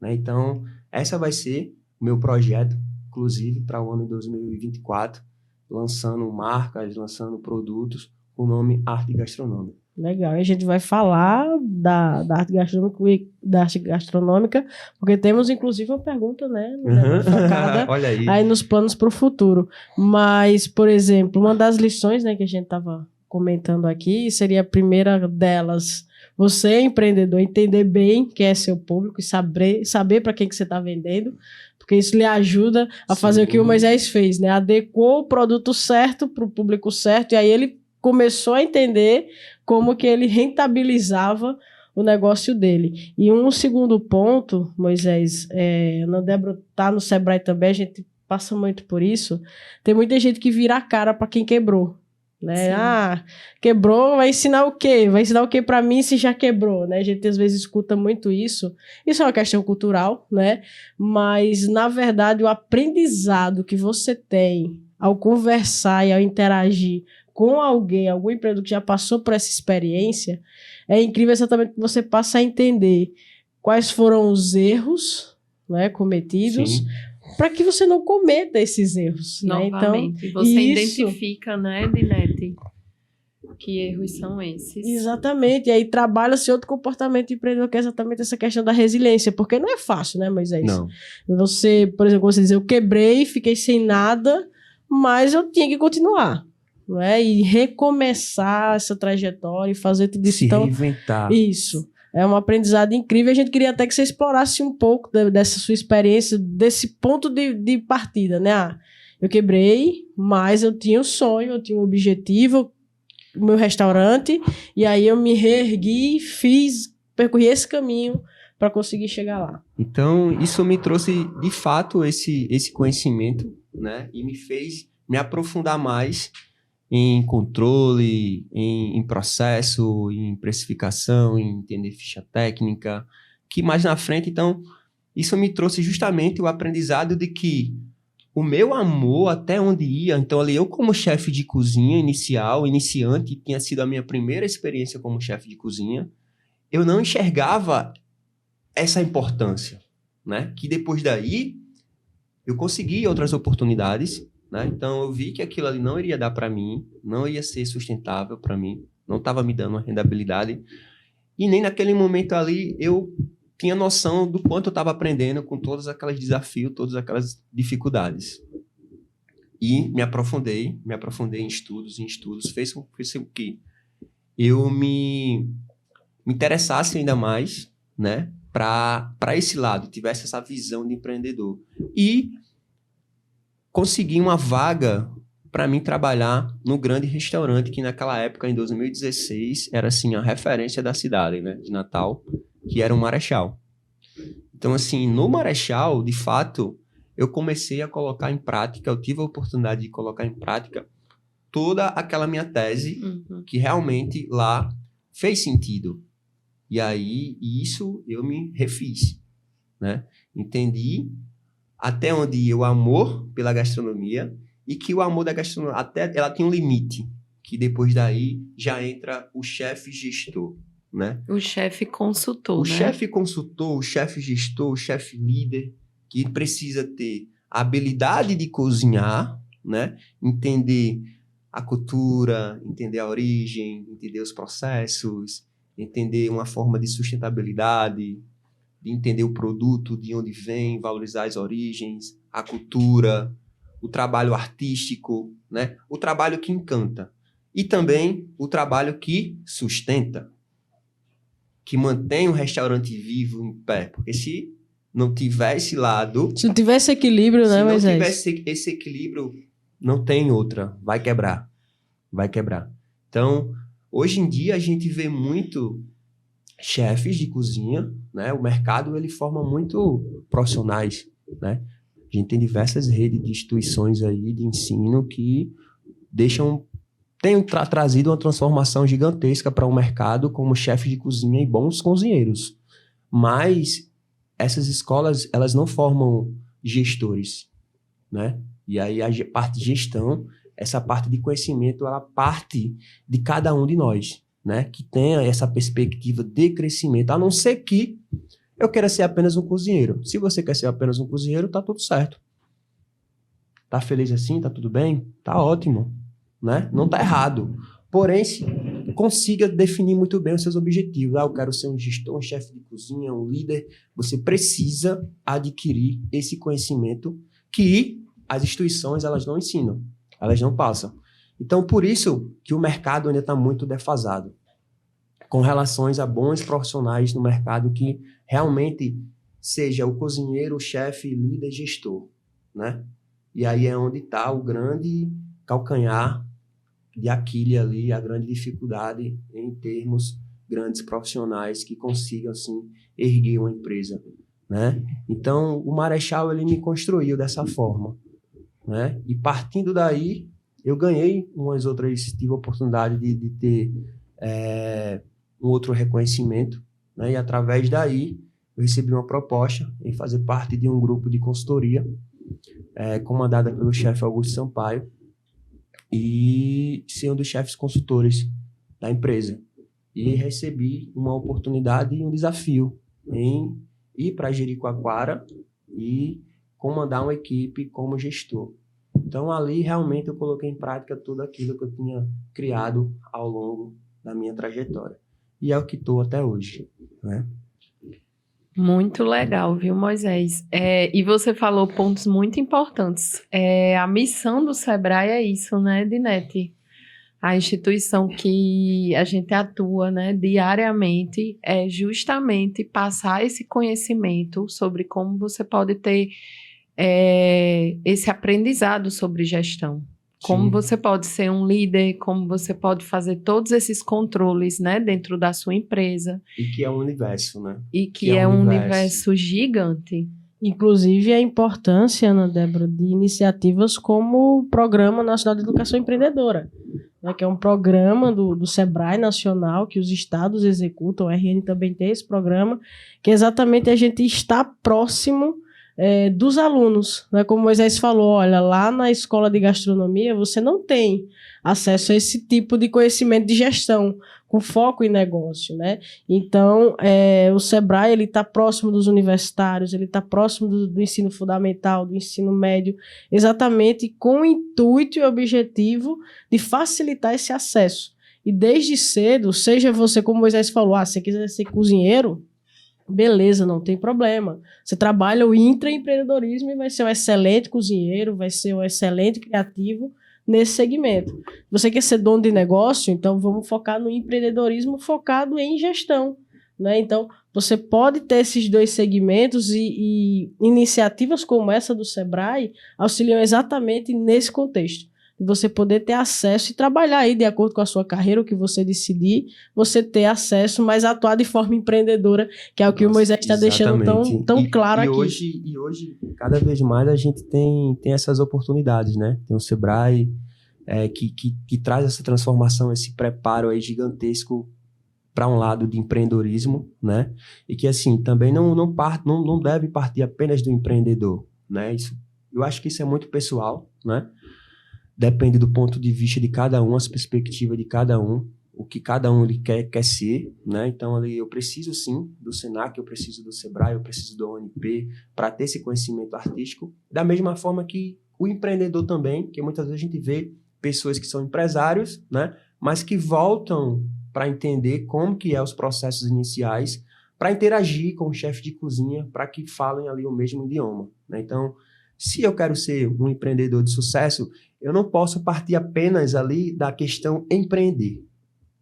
Né? Então, essa vai ser o meu projeto, inclusive, para o ano de 2024, lançando marcas, lançando produtos com o nome Arte Gastronômica. Legal, e a gente vai falar da arte gastronômica, porque temos inclusive uma pergunta, né, focada Olha aí nos planos para o futuro. Mas, por exemplo, uma das lições, né, que a gente estava comentando aqui, seria a primeira delas, você, empreendedor, entender bem quem é seu público e saber para quem que você está vendendo, porque isso lhe ajuda a fazer o que o Moisés fez, né? Adequou o produto certo para o público certo, e aí ele começou a entender como que ele rentabilizava o negócio dele. E um segundo ponto, Moisés, Ana Débora está no Sebrae também, a gente passa muito por isso, tem muita gente que vira a cara para quem quebrou. Né? Quebrou, vai ensinar o quê? Vai ensinar o quê para mim se já quebrou, né? A gente às vezes escuta muito isso. Isso é uma questão cultural, né? Mas, na verdade, o aprendizado que você tem ao conversar e ao interagir com alguém, algum empreendedor que já passou por essa experiência, é incrível exatamente que você passa a entender quais foram os erros, né, cometidos, Sim. para que você não cometa esses erros. Né? Novamente, então, você isso, identifica, né, Dinete, que erros são esses. exatamente, e aí trabalha-se outro comportamento empreendedor, que é exatamente essa questão da resiliência, porque não é fácil, né, Moisés? Não. Você, por exemplo, você diz, eu quebrei, fiquei sem nada, mas eu tinha que continuar, não é? E recomeçar essa trajetória e fazer tudo isso. Se Então, reinventar. isso. É um aprendizado incrível. A gente queria até que você explorasse um pouco dessa sua experiência, desse ponto de partida, né? Ah, eu quebrei, mas eu tinha um sonho, eu tinha um objetivo, o meu restaurante, e aí eu me reergui, percorri esse caminho para conseguir chegar lá. Então, isso me trouxe, de fato, esse conhecimento, né? E me fez me aprofundar mais em controle, em processo, em precificação, em entender ficha técnica, que mais na frente, então, isso me trouxe justamente o aprendizado de que o meu amor até onde ia, então ali eu como chefe de cozinha iniciante, tinha sido a minha primeira experiência como chefe de cozinha, eu não enxergava essa importância, né? Que depois daí eu consegui outras oportunidades, né? Então eu vi que aquilo ali não iria dar para mim, não ia ser sustentável para mim, não estava me dando uma rentabilidade, e nem naquele momento ali eu tinha noção do quanto eu estava aprendendo com todos aqueles desafios, todas aquelas dificuldades. E me aprofundei em estudos, fez com que eu me interessasse ainda mais, né, para esse lado, tivesse essa visão de empreendedor. E consegui uma vaga para mim trabalhar no grande restaurante que naquela época, em 2016, era assim a referência da cidade, né, de Natal, que era o Marechal. Então, assim, no Marechal, de fato, eu comecei a colocar em prática, eu tive a oportunidade de colocar em prática toda aquela minha tese, que realmente lá fez sentido. E aí, isso eu me refiz, né? Entendi até onde ia o amor pela gastronomia e que o amor da gastronomia, até ela tem um limite, que depois daí já entra o chefe gestor, né? O chefe consultor, O né? chefe consultor, o chefe gestor, o chefe líder, que precisa ter a habilidade de cozinhar, né? Entender a cultura, entender a origem, entender os processos, entender uma forma de sustentabilidade, de entender o produto, de onde vem, valorizar as origens, a cultura, o trabalho artístico, né? O trabalho que encanta. E também o trabalho que sustenta, que mantém o restaurante vivo em pé. Porque se não tiver esse lado... Se não tivesse equilíbrio, né, Moisés? Se não tivesse esse equilíbrio, não tem outra. Vai quebrar. Vai quebrar. Então, hoje em dia, a gente vê muito chefes de cozinha, né? O mercado, ele forma muito profissionais, né? A gente tem diversas redes de instituições aí de ensino que tem trazido uma transformação gigantesca para o mercado como chefe de cozinha e bons cozinheiros. Mas essas escolas, elas não formam gestores, né? E aí a parte de gestão, essa parte de conhecimento, ela parte de cada um de nós, né? Que tenha essa perspectiva de crescimento, a não ser que eu queira ser apenas um cozinheiro. Se você quer ser apenas um cozinheiro, tá tudo certo. Tá feliz assim? Tá tudo bem? Tá ótimo, né? Não tá errado. Porém, se consiga definir muito bem os seus objetivos. Eu quero ser um gestor, um chefe de cozinha, um líder. Você precisa adquirir esse conhecimento que as instituições, elas não ensinam, elas não passam. Então, por isso que o mercado ainda está muito defasado, com relações a bons profissionais no mercado que realmente seja o cozinheiro, o chefe, líder, gestor, né? E aí é onde está o grande calcanhar de Aquiles ali, a grande dificuldade em termos grandes profissionais que consigam, assim, erguer uma empresa, né? Então, o Marechal, ele me construiu dessa forma, né? E partindo daí, eu ganhei tive a oportunidade de ter um outro reconhecimento, né? E através daí, eu recebi uma proposta em fazer parte de um grupo de consultoria, comandada pelo chefe Augusto Sampaio, e ser um dos chefes consultores da empresa. E recebi uma oportunidade e um desafio em ir para Jericoacoara e comandar uma equipe como gestor. Então, ali, realmente, eu coloquei em prática tudo aquilo que eu tinha criado ao longo da minha trajetória. E é o que estou até hoje, né? Muito legal, viu, Moisés? E você falou pontos muito importantes. A missão do Sebrae é isso, né, Dinete? A instituição que a gente atua, né, diariamente é justamente passar esse conhecimento sobre como você pode ter esse aprendizado sobre gestão. Como Sim. você pode ser um líder, como você pode fazer todos esses controles, né, dentro da sua empresa. E que é um universo, né? E que é um universo gigante. Inclusive, a importância, Ana Débora, de iniciativas como o Programa Nacional de Educação Empreendedora, né, que é um programa do Sebrae Nacional, que os estados executam, o RN também tem esse programa, que é exatamente a gente está próximo dos alunos, né? Como o Moisés falou, olha, lá na escola de gastronomia você não tem acesso a esse tipo de conhecimento de gestão com foco em negócio, né? Então, o Sebrae, ele está próximo dos universitários, ele está próximo do ensino fundamental, do ensino médio, exatamente com o intuito e objetivo de facilitar esse acesso. E desde cedo, seja você, como o Moisés falou, se você quiser ser cozinheiro, beleza, não tem problema. Você trabalha o intraempreendedorismo e vai ser um excelente cozinheiro, vai ser um excelente criativo nesse segmento. Você quer ser dono de negócio? Então vamos focar no empreendedorismo focado em gestão, né? Então você pode ter esses dois segmentos e iniciativas como essa do Sebrae auxiliam exatamente nesse contexto. De você poder ter acesso e trabalhar aí de acordo com a sua carreira, o que você decidir, você ter acesso, mas atuar de forma empreendedora, que é o que o Moisés está deixando tão claro aqui. Hoje, cada vez mais, a gente tem essas oportunidades, né? Tem o Sebrae que traz essa transformação, esse preparo aí gigantesco para um lado de empreendedorismo, né? E que, assim, também não deve partir apenas do empreendedor, né? Eu acho que isso é muito pessoal, né? Depende do ponto de vista de cada um, as perspectivas de cada um, o que cada um ele quer ser, né? Então, ali, eu preciso, sim, do Senac, eu preciso do Sebrae, eu preciso do ONP para ter esse conhecimento artístico, da mesma forma que o empreendedor também, que muitas vezes a gente vê pessoas que são empresários, né? Mas que voltam para entender como que é os processos iniciais, para interagir com o chefe de cozinha, para que falem ali o mesmo idioma, né? Então, se eu quero ser um empreendedor de sucesso, eu não posso partir apenas ali da questão empreender,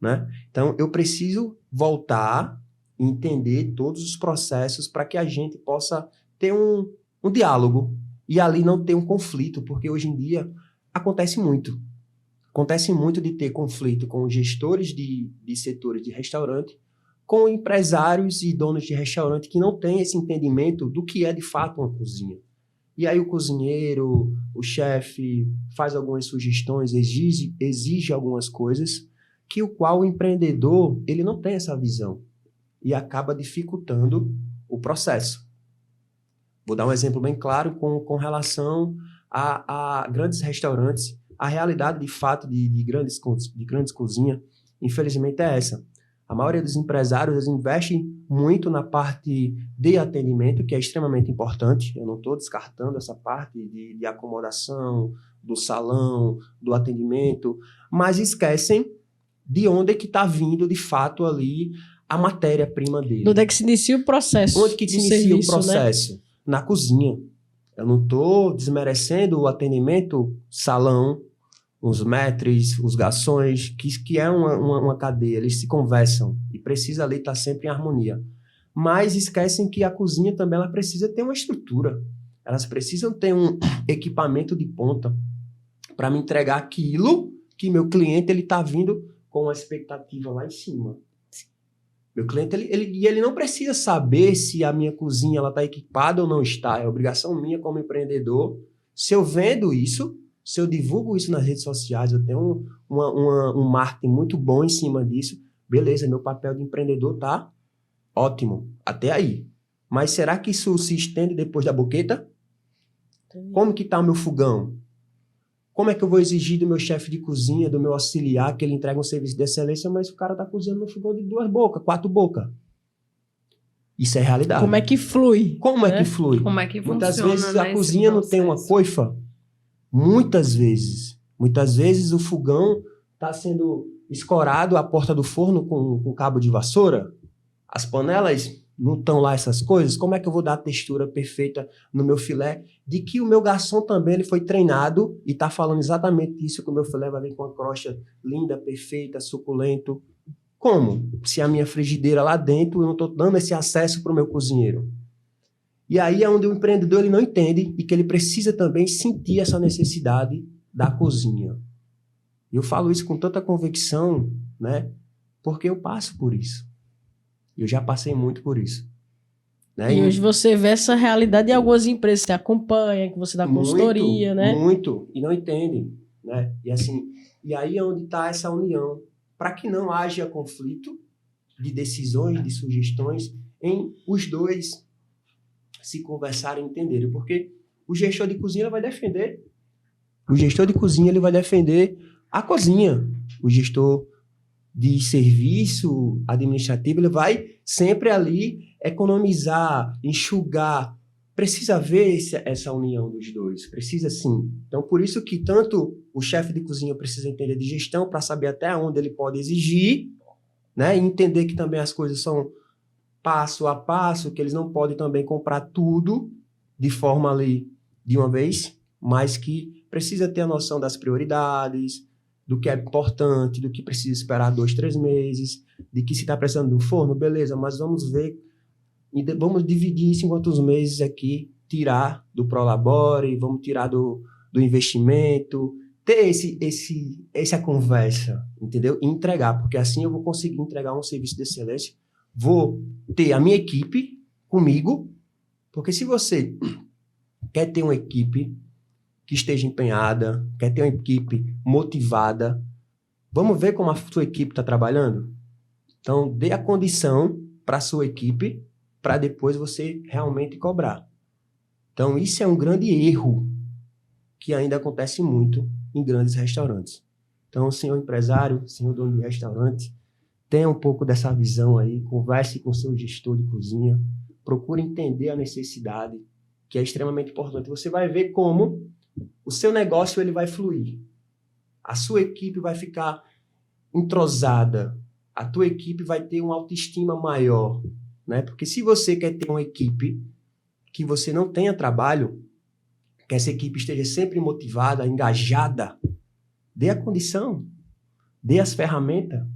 né? Então, eu preciso voltar e entender todos os processos para que a gente possa ter um diálogo e ali não ter um conflito, porque hoje em dia acontece muito. Acontece muito de ter conflito com gestores de setores de restaurante, com empresários e donos de restaurante que não têm esse entendimento do que é de fato uma cozinha. E aí o cozinheiro, o chefe, faz algumas sugestões, exige algumas coisas, que o qual o empreendedor ele não tem essa visão e acaba dificultando o processo. Vou dar um exemplo bem claro com relação a grandes restaurantes. A realidade, de fato, de grandes cozinhas, infelizmente, é essa. A maioria dos empresários eles investem muito na parte de atendimento, que é extremamente importante. Eu não estou descartando essa parte de acomodação, do salão, do atendimento, mas esquecem de onde é que está vindo, de fato, ali a matéria-prima dele. Onde é que se inicia o processo? Onde que se inicia o processo? Né? Na cozinha. Eu não estou desmerecendo o atendimento salão, os maîtres, os garçons, que é uma cadeia, eles se conversam e precisa ali estar sempre em harmonia. Mas esquecem que a cozinha também ela precisa ter uma estrutura. Elas precisam ter um equipamento de ponta para me entregar aquilo que meu cliente está vindo com uma expectativa lá em cima. Meu cliente ele não precisa saber se a minha cozinha está equipada ou não está. É obrigação minha como empreendedor. Se eu vendo isso, se eu divulgo isso nas redes sociais, eu tenho um marketing muito bom em cima disso, beleza, meu papel de empreendedor tá ótimo, até aí. Mas será que isso se estende depois da boqueta? Como que tá o meu fogão? Como é que eu vou exigir do meu chefe de cozinha, do meu auxiliar, que ele entregue um serviço de excelência, mas o cara tá cozinhando no fogão de 2 bocas, 4 bocas? Isso é realidade. Como é que flui? Como é que flui? Como é que Muitas funciona, vezes né, a esse cozinha não tem uma processo? coifa. Muitas vezes. Muitas vezes o fogão está sendo escorado à porta do forno com cabo de vassoura. As panelas não estão lá essas coisas. Como é que eu vou dar a textura perfeita no meu filé? De que o meu garçom também ele foi treinado e está falando exatamente isso, que o meu filé vai vir com uma crosta linda, perfeita, suculento. Como? Se a minha frigideira lá dentro, eu não estou dando esse acesso para o meu cozinheiro. E aí é onde o empreendedor ele não entende e que ele precisa também sentir essa necessidade da cozinha. Eu falo isso com tanta convicção, né? Porque eu passo por isso. Eu já passei muito por isso. Né? E hoje você vê essa realidade em algumas empresas que você acompanha, que você dá consultoria, né? Muito, e não entendem, né? E assim, e aí é onde está essa união, para que não haja conflito de decisões, de sugestões, em os dois se conversarem e entenderem, porque o gestor de cozinha ele vai defender, a cozinha, o gestor de serviço administrativo, ele vai sempre ali economizar, enxugar. Precisa haver essa união dos dois, precisa sim. Então, por isso que tanto o chefe de cozinha precisa entender de gestão para saber até onde ele pode exigir, né? E entender que também as coisas são passo a passo, que eles não podem também comprar tudo de forma ali de uma vez, mas que precisa ter a noção das prioridades, do que é importante, do que precisa esperar 2, 3 meses, de que se está precisando de um forno, beleza, mas vamos ver, e vamos dividir isso em quantos meses aqui, tirar do Prolabore, vamos tirar do investimento, ter essa conversa, entendeu? E entregar, porque assim eu vou conseguir entregar um serviço de excelência, vou ter a minha equipe comigo, porque se você quer ter uma equipe que esteja empenhada, quer ter uma equipe motivada, vamos ver como a sua equipe está trabalhando? Então, dê a condição para a sua equipe, para depois você realmente cobrar. Então, isso é um grande erro que ainda acontece muito em grandes restaurantes. Então, senhor empresário, senhor dono de restaurante, tenha um pouco dessa visão aí, converse com o seu gestor de cozinha, procure entender a necessidade, que é extremamente importante. Você vai ver como o seu negócio ele vai fluir. A sua equipe vai ficar entrosada. A tua equipe vai ter uma autoestima maior, né? Porque se você quer ter uma equipe que você não tenha trabalho, que essa equipe esteja sempre motivada, engajada, dê a condição, dê as ferramentas,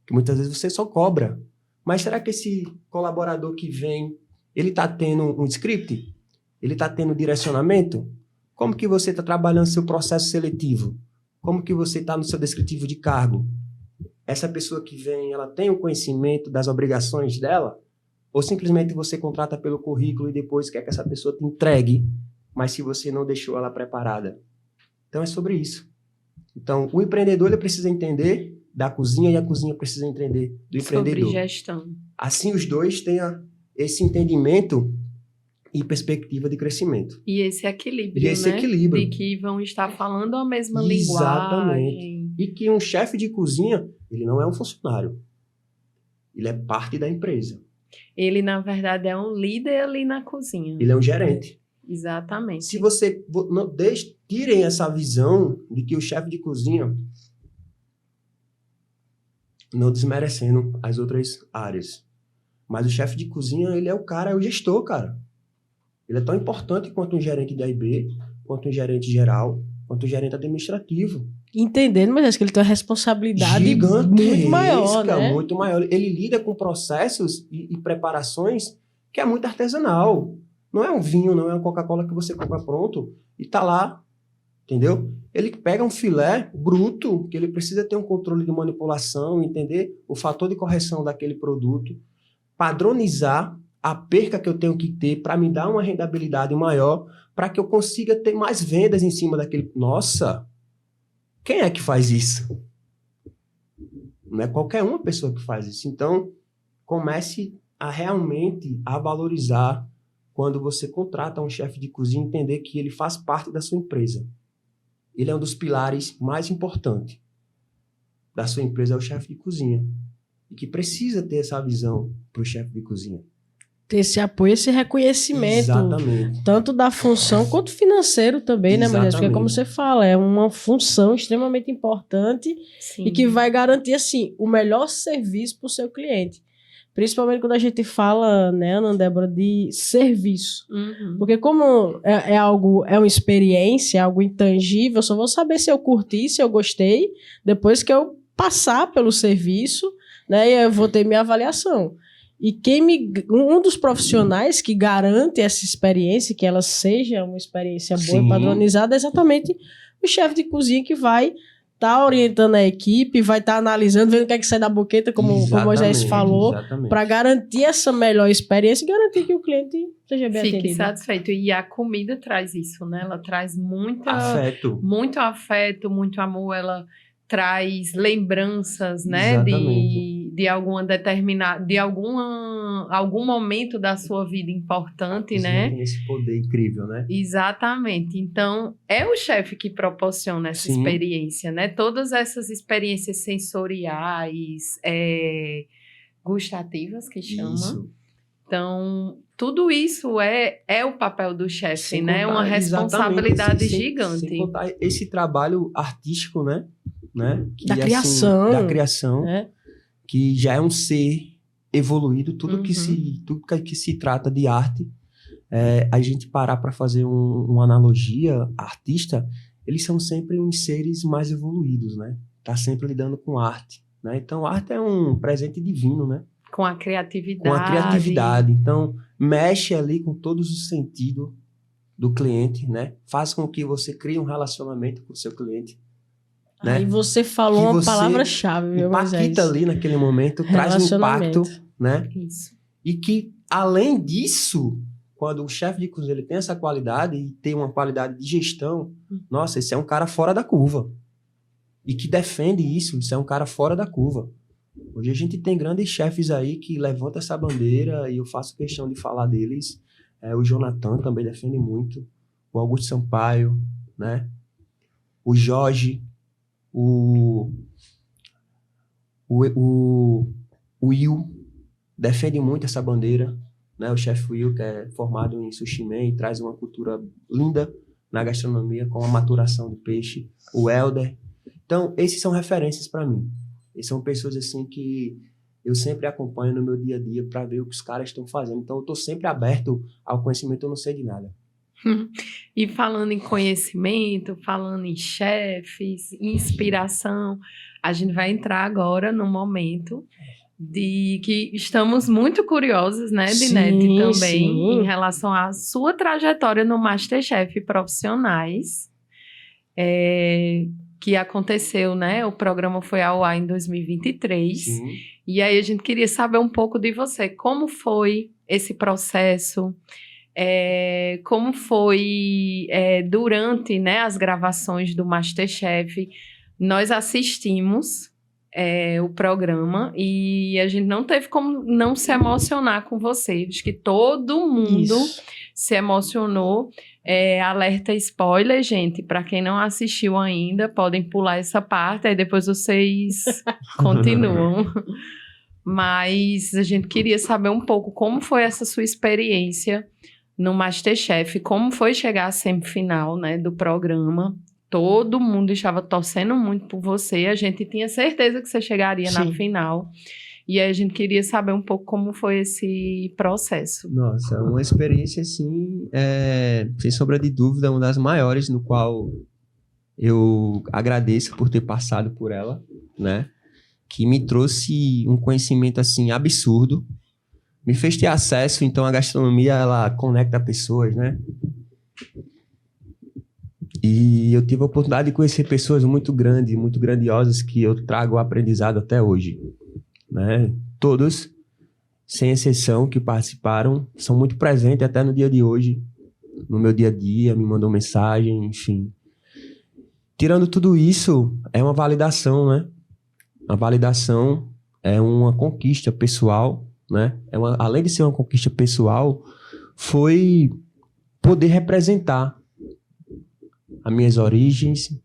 que muitas vezes você só cobra. Mas será que esse colaborador que vem, ele está tendo um script? Ele está tendo direcionamento? Como que você está trabalhando seu processo seletivo? Como que você está no seu descritivo de cargo? Essa pessoa que vem, ela tem o conhecimento das obrigações dela? Ou simplesmente você contrata pelo currículo e depois quer que essa pessoa te entregue, mas se você não deixou ela preparada? Então é sobre isso. Então o empreendedor ele precisa entender da cozinha e a cozinha precisa entender do empreendedor. Sobre gestão. Assim os dois tenham esse entendimento e perspectiva de crescimento. E esse equilíbrio, E esse né? equilíbrio. De que vão estar falando a mesma Exatamente. linguagem. E que um chefe de cozinha, ele não é um funcionário. Ele é parte da empresa. Ele, na verdade, é um líder ali na cozinha. Ele é um gerente. Exatamente. Se você não tirem essa visão de que o chefe de cozinha, não desmerecendo as outras áreas, mas o chefe de cozinha, ele é o cara, é o gestor, cara. Ele é tão importante quanto um gerente de A&B, quanto um gerente geral, quanto um gerente administrativo. Entendendo, mas acho que ele tem uma responsabilidade muito maior, né? Muito maior. Ele lida com processos e preparações que é muito artesanal. Não é um vinho, não é uma Coca-Cola que você compra pronto e tá lá, entendeu? Ele pega um filé bruto, que ele precisa ter um controle de manipulação, entender o fator de correção daquele produto, padronizar a perca que eu tenho que ter para me dar uma rentabilidade maior, para que eu consiga ter mais vendas em cima daquele... Nossa! Quem é que faz isso? Não é qualquer uma pessoa que faz isso. Então, comece a realmente a valorizar quando você contrata um chefe de cozinha, entender que ele faz parte da sua empresa. Ele é um dos pilares mais importantes da sua empresa, é o chefe de cozinha. E que precisa ter essa visão para o chefe de cozinha. ter esse apoio, esse reconhecimento, Exatamente. tanto da função quanto financeiro também, né, Maria? Porque como você fala, é uma função extremamente importante Sim. e que vai garantir, assim, o melhor serviço para o seu cliente. Principalmente quando a gente fala, né, Ana Débora, de serviço. Uhum. Porque como é algo, é uma experiência, é algo intangível, eu só vou saber se eu curti, se eu gostei, depois que eu passar pelo serviço, né, e eu vou ter minha avaliação. E um dos profissionais que garante essa experiência, que ela seja uma experiência boa Sim. e padronizada, é exatamente o chefe de cozinha que vai estar orientando a equipe, vai estar analisando, vendo o que é que sai da boqueta, como o Moisés falou, para garantir essa melhor experiência e garantir que o cliente seja bem Fique atendido. satisfeito. E a comida traz isso, né? Ela traz muito afeto, muito amor, ela traz lembranças, né? De alguma determinada, de algum momento da sua vida importante, né? Tem esse poder incrível, né? Exatamente. Então, é o chefe que proporciona essa Sim. experiência, né? Todas essas experiências sensoriais, gustativas, que chama. Isso. Então, tudo isso é o papel do chefe, Sem né? contar, uma responsabilidade sem gigante. contar esse trabalho artístico, né? Da criação. Da criação, né? que já é um ser evoluído. Tudo que se trata de arte, a gente parar para fazer uma analogia, artista, eles são sempre uns seres mais evoluídos, né? Tá sempre lidando com arte, né? Então, a arte é um presente divino, né? Com a criatividade. Com a criatividade. Então, mexe ali com todos os sentidos do cliente, né? Faz com que você crie um relacionamento com o seu cliente. Né? Aí você falou uma palavra-chave, viu, Moisés? Impacta ali naquele momento, traz um impacto, né? Isso. E que, além disso, quando o chefe de cozinha ele tem essa qualidade e tem uma qualidade de gestão, nossa, esse é um cara fora da curva. E que defende isso é um cara fora da curva. Hoje a gente tem grandes chefes aí que levantam essa bandeira e eu faço questão de falar deles. O Jonathan também defende muito, o Augusto Sampaio, né? O Jorge, o Will defende muito essa bandeira, né? O chefe Will, que é formado em sushi man e traz uma cultura linda na gastronomia com a maturação do peixe. O Helder. Então, esses são referências para mim. E são pessoas assim que eu sempre acompanho no meu dia a dia para ver o que os caras estão fazendo. Então, eu estou sempre aberto ao conhecimento, eu não sei de nada. E falando em conhecimento, falando em chefes, inspiração, a gente vai entrar agora no momento de que estamos muito curiosos, né, Dinete, também, em relação à sua trajetória no MasterChef Profissionais, que aconteceu, né, o programa foi ao ar em 2023, Sim. E aí a gente queria saber um pouco de você, como foi esse processo, como foi durante, né, as gravações do MasterChef. Nós assistimos o programa e a gente não teve como não se emocionar com você. Acho que todo mundo se emocionou. Alerta spoiler, gente, para quem não assistiu ainda, podem pular essa parte, aí depois vocês continuam. Mas a gente queria saber um pouco como foi essa sua experiência no MasterChef, como foi chegar à semifinal, né, do programa. Todo mundo estava torcendo muito por você, a gente tinha certeza que você chegaria na final. E aí a gente queria saber um pouco como foi esse processo. Nossa, uma experiência, assim, sem sombra de dúvida, uma das maiores, no qual eu agradeço por ter passado por ela, né? Que me trouxe um conhecimento, assim, absurdo. Me fez ter acesso, então a gastronomia, ela conecta pessoas, né? E eu tive a oportunidade de conhecer pessoas muito grandes, muito grandiosas, que eu trago o aprendizado até hoje, né? Todos, sem exceção, que participaram, são muito presentes até no dia de hoje, no meu dia a dia, me mandam mensagem, enfim. Tirando tudo isso, é uma validação, né? A validação é uma conquista pessoal, né? Além de ser uma conquista pessoal, foi poder representar as minhas origens,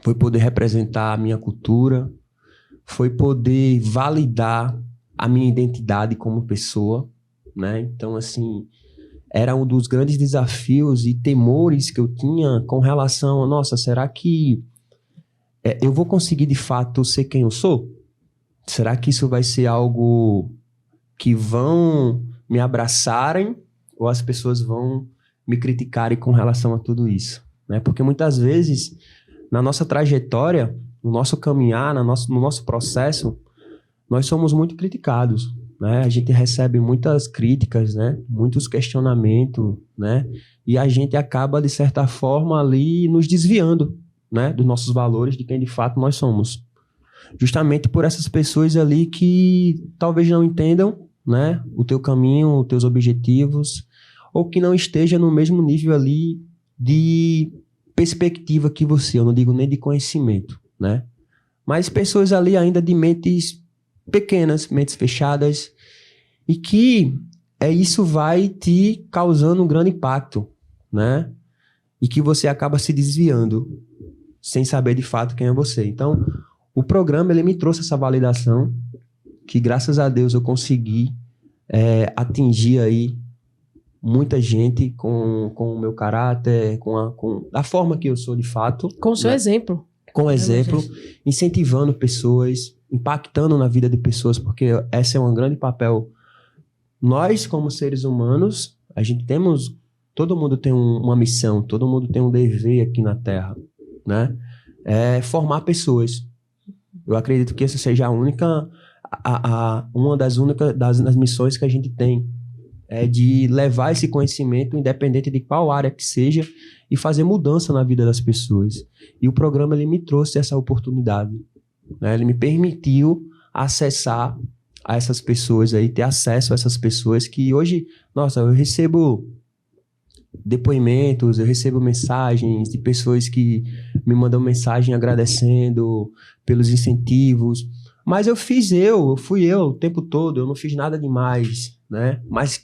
foi poder representar a minha cultura, foi poder validar a minha identidade como pessoa, né? Então, assim, era um dos grandes desafios e temores que eu tinha com relação a, nossa, será que eu vou conseguir de fato ser quem eu sou? Será que isso vai ser algo que vão me abraçarem ou as pessoas vão me criticarem com relação a tudo isso, né? Porque muitas vezes, na nossa trajetória, no nosso caminhar, no nosso processo, nós somos muito criticados, né? A gente recebe muitas críticas, né? Muitos questionamentos, né? E a gente acaba, de certa forma, ali nos desviando, né? Dos nossos valores, de quem de fato nós somos. Justamente por essas pessoas ali que talvez não entendam, né? O teu caminho, os teus objetivos, ou que não esteja no mesmo nível ali de perspectiva que você, eu não digo nem de conhecimento, né? Mas pessoas ali ainda de mentes pequenas, mentes fechadas, e que isso vai te causando um grande impacto, né? E que você acaba se desviando, sem saber de fato quem é você. Então, o programa, ele me trouxe essa validação, que graças a Deus eu consegui atingir aí muita gente com o meu caráter, com a forma que eu sou de fato. Com o seu né? exemplo. Com exemplo, incentivando pessoas, impactando na vida de pessoas, porque esse é um grande papel. Nós, como seres humanos, todo mundo tem uma missão, todo mundo tem um dever aqui na Terra, né? É formar pessoas. Eu acredito que essa seja uma das missões que a gente tem, é de levar esse conhecimento, independente de qual área que seja, e fazer mudança na vida das pessoas. E o programa, ele me trouxe essa oportunidade, né? Ele me permitiu acessar a essas pessoas aí, ter acesso a essas pessoas que hoje, nossa, eu recebo depoimentos, eu recebo mensagens de pessoas que me mandam mensagem agradecendo pelos incentivos, mas fui eu o tempo todo, eu não fiz nada demais, né? Mas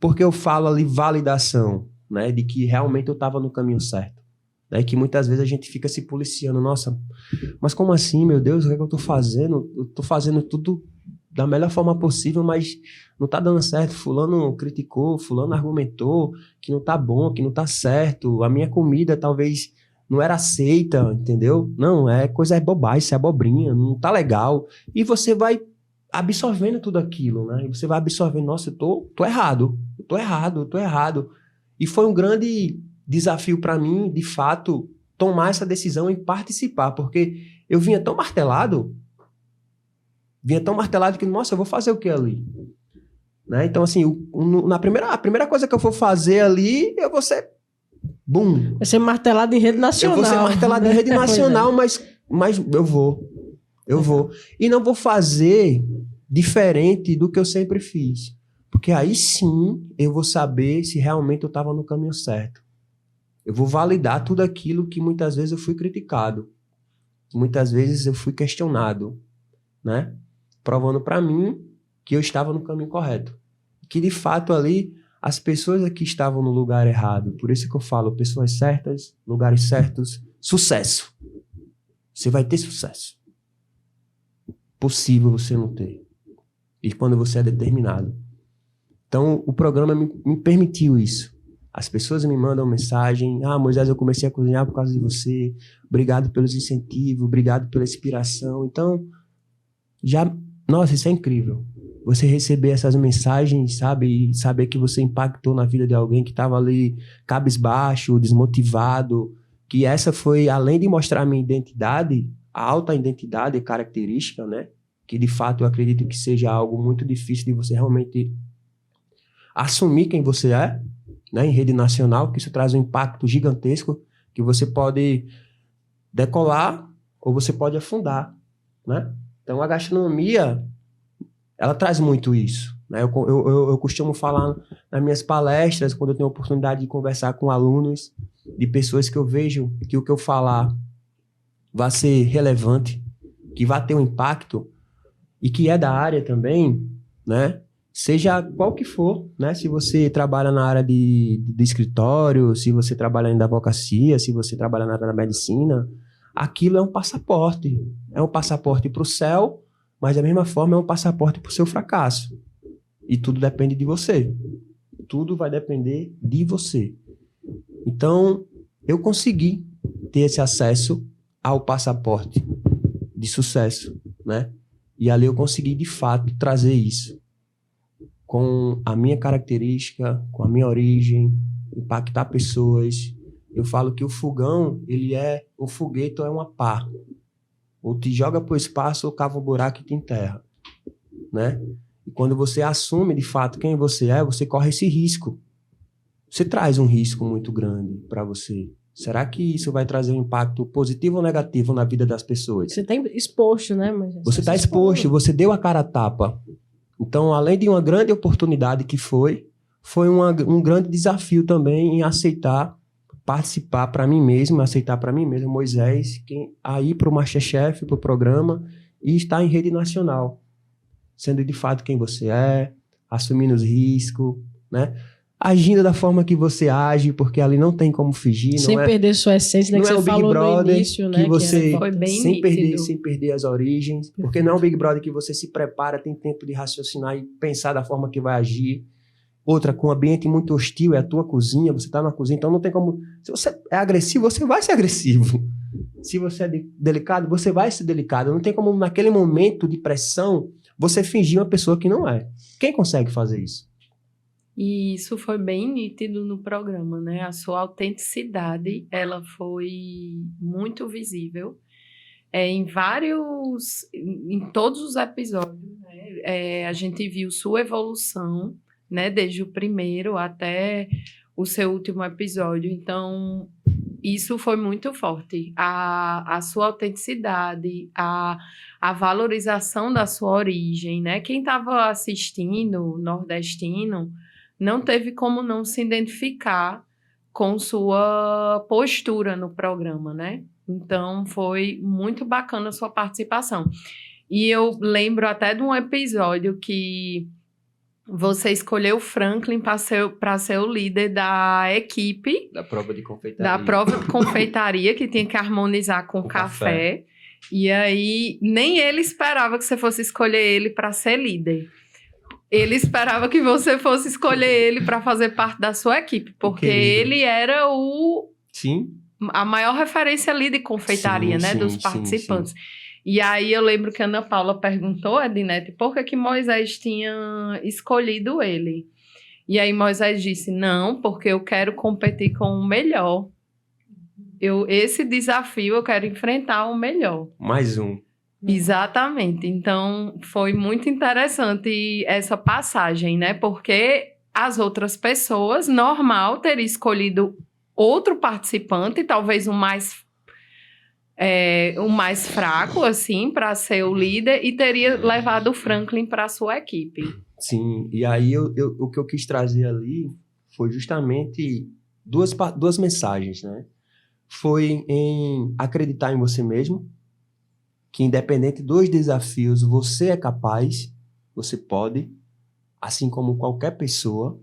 porque eu falo ali validação, né? De que realmente eu estava no caminho certo, né? Que muitas vezes a gente fica se policiando, nossa, mas como assim, meu Deus, o que é que eu tô fazendo? Eu tô fazendo tudo da melhor forma possível, mas não tá dando certo, fulano criticou, fulano argumentou que não tá bom, que não tá certo, a minha comida talvez não era aceita, entendeu? Não, é bobagem, isso é abobrinha, não tá legal. E você vai absorvendo tudo aquilo, né? E você vai absorvendo, nossa, eu tô errado, eu tô errado. E foi um grande desafio para mim, de fato, tomar essa decisão e participar, porque eu vinha tão martelado que, nossa, eu vou fazer o que ali? Né? Então, assim, a primeira coisa que eu for fazer ali, eu vou ser... Bum! Vai ser martelado em rede nacional. Eu vou ser martelado em rede nacional, mas eu vou. E não vou fazer diferente do que eu sempre fiz. Porque aí sim, eu vou saber se realmente eu estava no caminho certo. Eu vou validar tudo aquilo que muitas vezes eu fui criticado. Muitas vezes eu fui questionado, né? Provando para mim que eu estava no caminho correto. Que de fato ali as pessoas aqui estavam no lugar errado. Por isso que eu falo, pessoas certas, lugares certos, sucesso. Você vai ter sucesso. Possível você não ter. E quando você é determinado. Então o programa me permitiu isso. As pessoas me mandam mensagem, Moisés, eu comecei a cozinhar por causa de você, obrigado pelos incentivos, obrigado pela inspiração. Então, nossa, isso é incrível. Você receber essas mensagens, sabe, e saber que você impactou na vida de alguém que estava ali cabisbaixo, desmotivado, que essa foi, além de mostrar a minha identidade, a alta identidade e característica, né, que de fato eu acredito que seja algo muito difícil de você realmente assumir quem você é, né, em rede nacional, que isso traz um impacto gigantesco, que você pode decolar ou você pode afundar, né? Então a gastronomia, ela traz muito isso, né? Eu costumo falar nas minhas palestras, quando eu tenho a oportunidade de conversar com alunos, de pessoas que eu vejo que o que eu falar vai ser relevante, que vai ter um impacto e que é da área também, né? Seja qual que for, né? Se você trabalha na área de escritório, se você trabalha na advocacia, se você trabalha na área da medicina, aquilo é um passaporte. É um passaporte para o céu, mas da mesma forma é um passaporte para o seu fracasso. E tudo depende de você. Tudo vai depender de você. Então, eu consegui ter esse acesso ao passaporte de sucesso, né? E ali eu consegui, de fato, trazer isso com a minha característica, com a minha origem, impactar pessoas. Eu falo que o fogão, ele é um foguete ou é uma pá. Ou te joga para o espaço ou cava um buraco e te enterra, né? E quando você assume, de fato, quem você é, você corre esse risco. Você traz um risco muito grande para você. Será que isso vai trazer um impacto positivo ou negativo na vida das pessoas? Você está exposto, né? Mas você está exposto, você deu a cara a tapa. Então, além de uma grande oportunidade que foi um grande desafio também em aceitar participar para mim mesmo, aceitar para mim mesmo, Moisés, a ir para o MasterChef, para o programa, e estar em rede nacional, sendo de fato quem você é, assumindo os riscos, né? Agindo da forma que você age, porque ali não tem como fugir. Sem perder sua essência, né? Não que é você o Big falou Brother no início, né? que você, foi bem sem perder as origens, porque não é o Big Brother que você se prepara, tem tempo de raciocinar e pensar da forma que vai agir. Outra, com um ambiente muito hostil, é a tua cozinha, você está na cozinha, então não tem como... Se você é agressivo, você vai ser agressivo. Se você é delicado, você vai ser delicado. Não tem como, naquele momento de pressão, você fingir uma pessoa que não é. Quem consegue fazer isso? E isso foi bem nítido no programa, né? A sua autenticidade, ela foi muito visível. Em todos os episódios, né? A gente viu sua evolução, né? Desde o primeiro até o seu último episódio. Então, isso foi muito forte. A sua autenticidade, a valorização da sua origem, né? Quem estava assistindo, nordestino, não teve como não se identificar com sua postura no programa, né? Então, foi muito bacana a sua participação. E eu lembro até de um episódio que você escolheu o Franklin para ser o líder da equipe. Da prova de confeitaria. Da prova de confeitaria, que tinha que harmonizar com café. E aí, nem ele esperava que você fosse escolher ele para ser líder. Ele esperava que você fosse escolher ele para fazer parte da sua equipe, porque ele era a maior referência ali de confeitaria, né, dos participantes. Sim. E aí eu lembro que a Ana Paula perguntou a Edinete por que Moisés tinha escolhido ele. E aí Moisés disse, não, porque eu quero competir com o melhor. Esse desafio eu quero enfrentar o melhor. Mais um. Exatamente. Então, foi muito interessante essa passagem, né? Porque as outras pessoas, normal, teriam escolhido outro participante, talvez o mais fraco, assim, para ser o líder, e teria levado o Franklin para a sua equipe. Sim, e aí o que eu quis trazer ali foi justamente duas mensagens, né? Foi em acreditar em você mesmo, que independente dos desafios, você é capaz, você pode, assim como qualquer pessoa,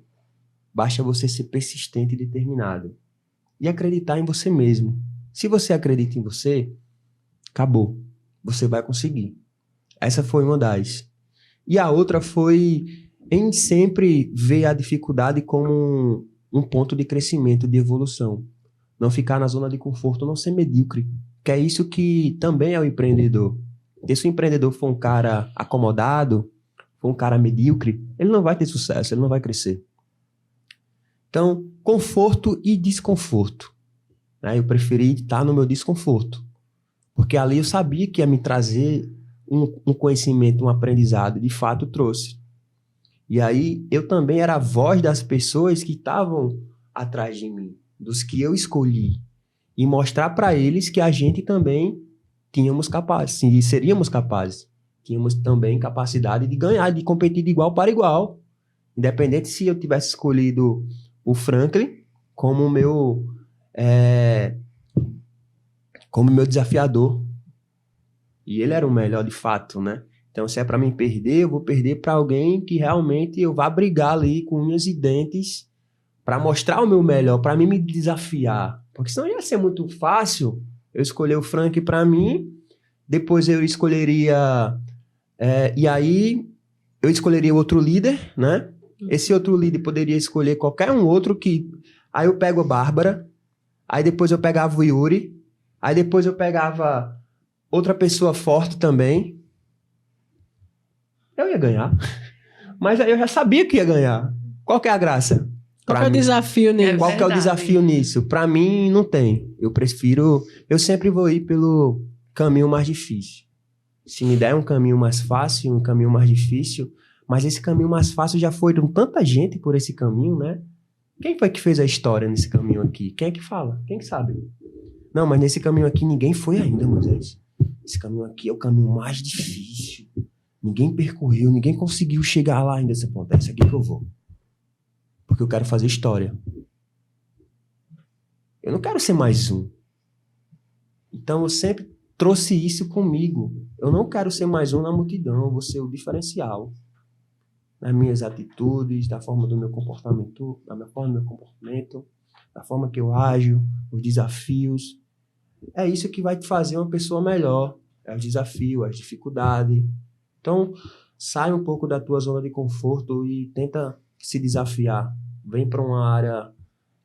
basta você ser persistente e determinado. E acreditar em você mesmo. Se você acredita em você, acabou. Você vai conseguir. Essa foi uma das. E a outra foi em sempre ver a dificuldade como um ponto de crescimento, de evolução. Não ficar na zona de conforto, não ser medíocre. Que é isso que também é o empreendedor. E se o empreendedor for um cara acomodado, for um cara medíocre, ele não vai ter sucesso, ele não vai crescer. Então, conforto e desconforto. Eu preferi estar no meu desconforto. Porque ali eu sabia que ia me trazer um conhecimento, um aprendizado. De fato, trouxe. E aí, eu também era a voz das pessoas que estavam atrás de mim, dos que eu escolhi. E mostrar para eles que a gente também seríamos capazes. Tínhamos também capacidade de ganhar, de competir de igual para igual. Independente se eu tivesse escolhido o Franklin como meu desafiador. E ele era o melhor de fato, né? Então, se é para mim perder, eu vou perder para alguém que realmente eu vá brigar ali com unhas e dentes para mostrar o meu melhor, para mim me desafiar. Porque senão ia ser muito fácil eu escolher o Frank para mim, depois eu escolheria... e aí eu escolheria outro líder, né? Esse outro líder poderia escolher qualquer um outro que... Aí eu pego a Bárbara, aí depois eu pegava o Yuri, aí depois eu pegava outra pessoa forte também. Eu ia ganhar. Mas aí eu já sabia que ia ganhar. Qual que é a graça? Qual que é o desafio nisso? Qual que é o desafio nisso? Pra mim, não tem. Eu prefiro... Eu sempre vou ir pelo caminho mais difícil. Se me der um caminho mais fácil, um caminho mais difícil... Mas esse caminho mais fácil já foi com tanta gente por esse caminho, né? Quem foi que fez a história nesse caminho aqui? Quem é que fala? Quem que sabe? Não, mas nesse caminho aqui ninguém foi ainda, Moisés. Esse caminho aqui é o caminho mais difícil. Ninguém percorreu, ninguém conseguiu chegar lá ainda. Esse ponto. É isso aqui que eu vou. Porque eu quero fazer história. Eu não quero ser mais um. Então eu sempre trouxe isso comigo. Eu não quero ser mais um na multidão. Eu vou ser o diferencial. Nas minhas atitudes, da forma do meu comportamento, da minha forma do meu comportamento, da forma que eu ajo, os desafios. É isso que vai te fazer uma pessoa melhor. É os desafios, as dificuldades. Então, sai um pouco da tua zona de conforto e tenta se desafiar. Vem para uma área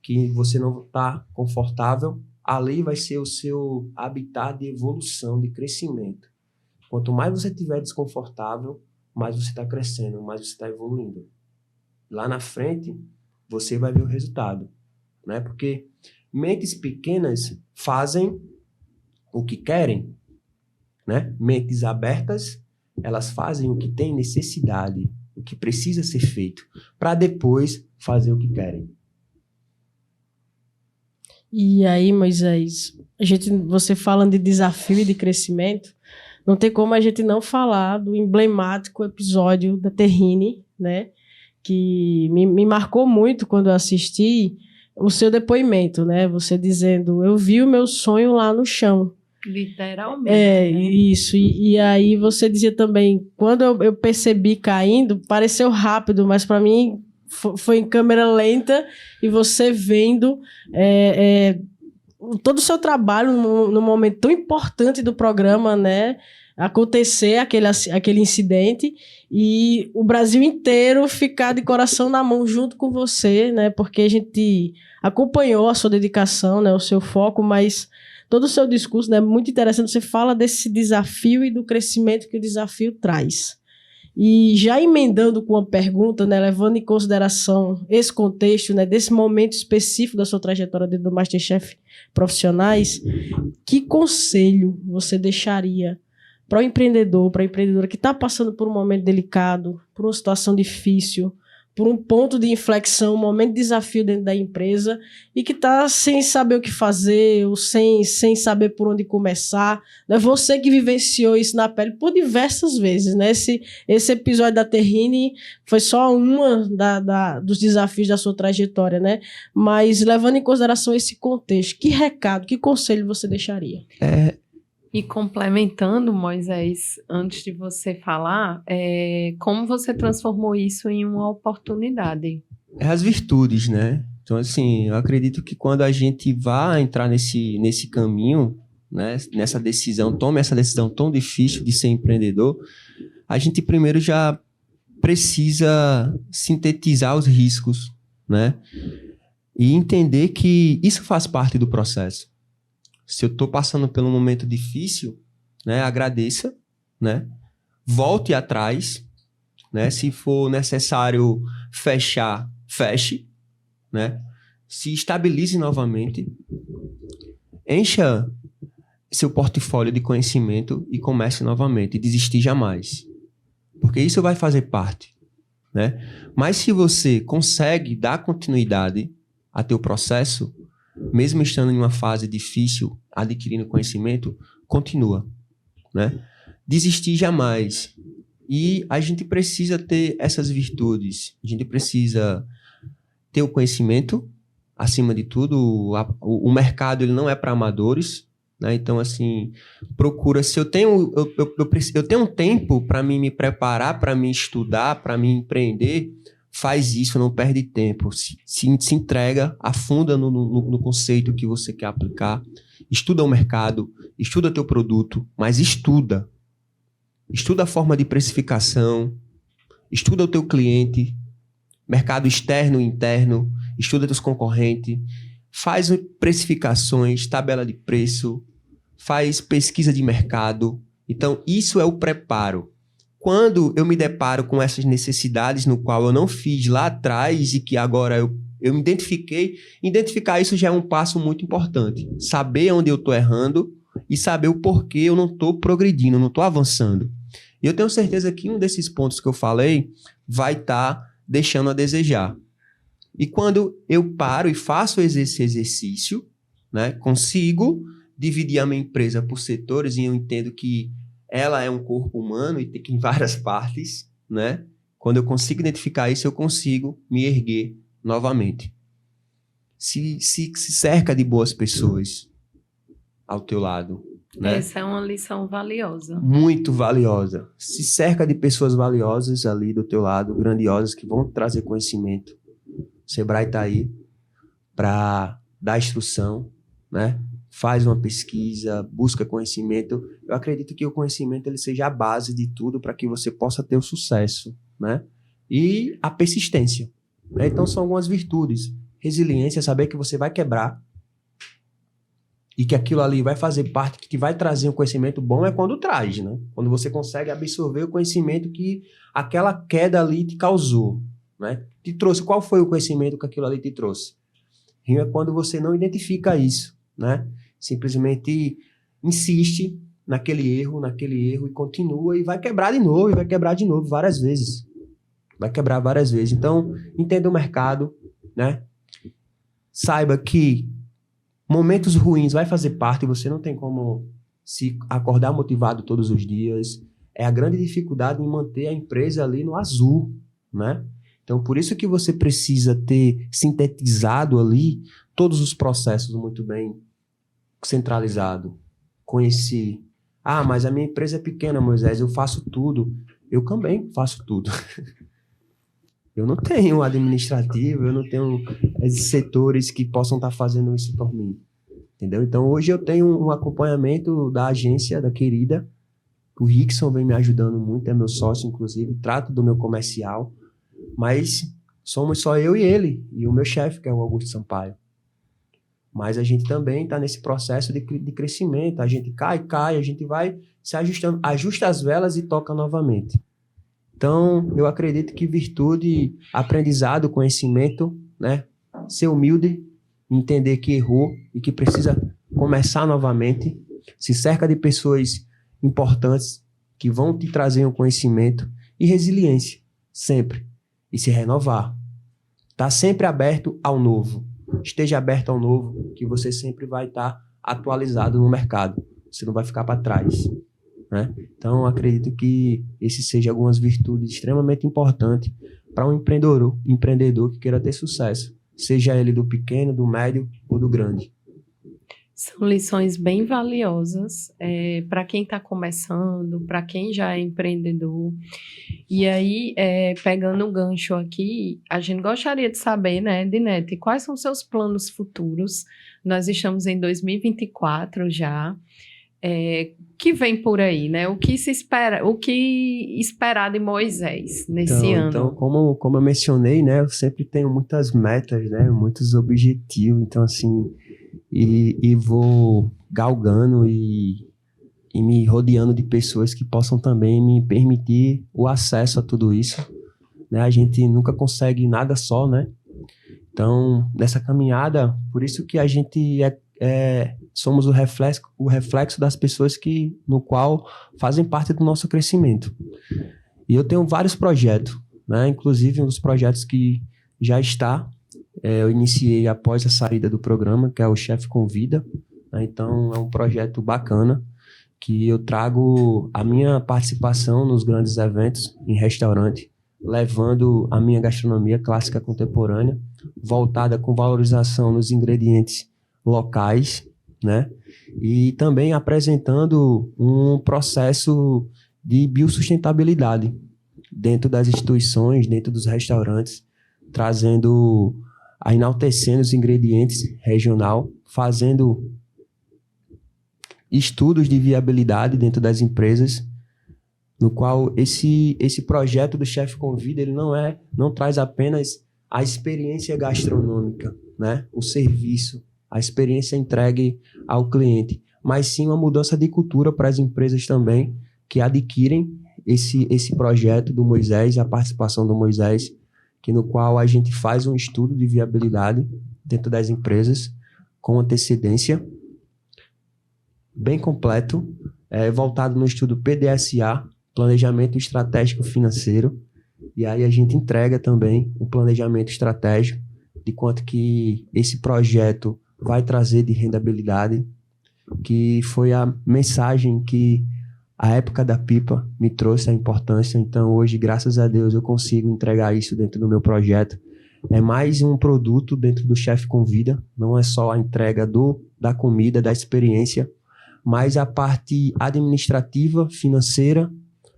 que você não está confortável. Ali vai ser o seu habitat de evolução, de crescimento. Quanto mais você estiver desconfortável, mais você está crescendo, mais você está evoluindo. Lá na frente, você vai ver o resultado, né? Porque mentes pequenas fazem o que querem, né? Mentes abertas, elas fazem o que tem necessidade, o que precisa ser feito, para depois fazer o que querem. E aí, Moisés, você falando de desafio e de crescimento, não tem como a gente não falar do emblemático episódio da Terrine, né? Que me marcou muito quando eu assisti o seu depoimento, né? Você dizendo, eu vi o meu sonho lá no chão. Literalmente. É, né? isso. E aí você dizia também, quando eu percebi caindo, pareceu rápido, mas para mim foi em câmera lenta e você vendo todo o seu trabalho no momento tão importante do programa, né? Acontecer aquele incidente e o Brasil inteiro ficar de coração na mão junto com você, né? Porque a gente acompanhou a sua dedicação, né? O seu foco, mas todo o seu discurso, né? Muito interessante. Você fala desse desafio e do crescimento que o desafio traz. E já emendando com uma pergunta, né? Levando em consideração esse contexto, né? Desse momento específico da sua trajetória dentro do MasterChef Profissionais, que conselho você deixaria para o empreendedor, para a empreendedora que está passando por um momento delicado, por uma situação difícil, por um ponto de inflexão, um momento de desafio dentro da empresa e que está sem saber o que fazer ou sem saber por onde começar. É você que vivenciou isso na pele por diversas vezes, né? Esse episódio da Terrine foi só uma dos desafios da sua trajetória, né? Mas levando em consideração esse contexto, que recado, que conselho você deixaria? E complementando, Moisés, antes de você falar, como você transformou isso em uma oportunidade? É as virtudes, né? Então, assim, eu acredito que quando a gente vai entrar nesse caminho, né, nessa decisão, tome essa decisão tão difícil de ser empreendedor, a gente primeiro já precisa sintetizar os riscos, né? E entender que isso faz parte do processo. Se eu estou passando por um momento difícil, né, agradeça, né, volte atrás, né, se for necessário fechar, feche, né, se estabilize novamente, encha seu portfólio de conhecimento e comece novamente, desistir jamais, porque isso vai fazer parte, né, mas se você consegue dar continuidade a teu processo, mesmo estando em uma fase difícil, adquirindo conhecimento, continua, né? Desistir jamais. E a gente precisa ter essas virtudes. A gente precisa ter o conhecimento, acima de tudo. O mercado ele não é para amadores, né? Então, assim, procura... Se eu tenho um tempo para me preparar, para me estudar, para me empreender... Faz isso, não perde tempo. Se entrega, afunda no conceito que você quer aplicar. Estuda o mercado, estuda teu produto, mas estuda. Estuda a forma de precificação, estuda o teu cliente, mercado externo e interno, estuda teus concorrentes, faz precificações, tabela de preço, faz pesquisa de mercado. Então, isso é o preparo. Quando eu me deparo com essas necessidades no qual eu não fiz lá atrás e que agora eu me identifiquei, identificar isso já é um passo muito importante. Saber onde eu estou errando e saber o porquê eu não estou progredindo, não estou avançando. E eu tenho certeza que um desses pontos que eu falei vai estar deixando a desejar. E quando eu paro e faço esse exercício, né, consigo dividir a minha empresa por setores e eu entendo que ela é um corpo humano e tem várias partes, né? Quando eu consigo identificar isso, eu consigo me erguer novamente. Se cerca de boas pessoas ao teu lado, né? Essa é uma lição valiosa. Muito valiosa. Se cerca de pessoas valiosas ali do teu lado, grandiosas, que vão trazer conhecimento. O Sebrae está aí para dar instrução, né? Faz uma pesquisa, busca conhecimento. Eu acredito que o conhecimento ele seja a base de tudo para que você possa ter o sucesso, né? E a persistência, né? Então são algumas virtudes. Resiliência, saber que você vai quebrar e que aquilo ali vai fazer parte, que vai trazer um conhecimento bom é quando traz, né? Quando você consegue absorver o conhecimento que aquela queda ali te causou, né? Te trouxe. Qual foi o conhecimento que aquilo ali te trouxe? Rio é quando você não identifica isso, né? Simplesmente insiste naquele erro e continua e vai quebrar de novo, e vai quebrar de novo várias vezes. Vai quebrar várias vezes. Então, entenda o mercado, né? Saiba que momentos ruins vai fazer parte, você não tem como se acordar motivado todos os dias. É a grande dificuldade em manter a empresa ali no azul, né? Então, por isso que você precisa ter sintetizado ali todos os processos muito bem centralizado. Conhecer. Ah, mas a minha empresa é pequena, Moisés, eu faço tudo. Eu também faço tudo. Eu não tenho administrativo, eu não tenho esses setores que possam estar fazendo isso por mim. Entendeu? Então, hoje eu tenho um acompanhamento da agência, da querida. O Rickson vem me ajudando muito, é meu sócio, inclusive. Trato do meu comercial. Mas somos só eu e ele. E o meu chefe, que é o Augusto Sampaio. Mas a gente também está nesse processo de crescimento. A gente cai, a gente vai se ajustando. Ajusta as velas e toca novamente. Então, eu acredito que virtude, aprendizado, conhecimento, né? Ser humilde, entender que errou e que precisa começar novamente. Se cerca de pessoas importantes que vão te trazer um conhecimento e resiliência, sempre. E se renovar. Tá sempre aberto ao novo. Esteja aberto ao novo, que você sempre vai estar atualizado no mercado. Você não vai ficar para trás, né? Então, acredito que esses sejam algumas virtudes extremamente importantes para um empreendedor que queira ter sucesso, seja ele do pequeno, do médio ou do grande. São lições bem valiosas para quem está começando, para quem já é empreendedor. E aí, pegando um gancho aqui, a gente gostaria de saber, né, Dinete, quais são seus planos futuros? Nós estamos em 2024 já. Que vem por aí, né? O que se espera, o que esperar de Moisés nesse ano? Então, como eu mencionei, né, eu sempre tenho muitas metas, né, muitos objetivos. Então, assim, e vou galgando e me rodeando de pessoas que possam também me permitir o acesso a tudo isso, né? A gente nunca consegue nada só, né? Então, nessa caminhada, por isso que a gente somos o reflexo das pessoas no qual fazem parte do nosso crescimento. E eu tenho vários projetos, né? Inclusive um dos projetos que já está, eu iniciei após a saída do programa, que é o Chefe Convida, né? Então é um projeto bacana, que eu trago a minha participação nos grandes eventos em restaurante, levando a minha gastronomia clássica contemporânea, voltada com valorização nos ingredientes locais, né? E também apresentando um processo de biosustentabilidade dentro das instituições, dentro dos restaurantes, enaltecendo os ingredientes regional, fazendo estudos de viabilidade dentro das empresas, no qual esse projeto do Chefe Convida, ele não traz apenas a experiência gastronômica, né? O serviço, a experiência entregue ao cliente, mas sim uma mudança de cultura para as empresas também que adquirem esse projeto do Moisés, a participação do Moisés, no qual a gente faz um estudo de viabilidade dentro das empresas com antecedência, bem completo, voltado no estudo PDSA, Planejamento Estratégico Financeiro, e aí a gente entrega também um planejamento estratégico de quanto que esse projeto vai trazer de rendabilidade, que foi a mensagem que a época da pipa me trouxe a importância. Então hoje, graças a Deus, eu consigo entregar isso dentro do meu projeto. É mais um produto dentro do Chefe Convida, não é só a entrega da comida, da experiência, mas a parte administrativa, financeira,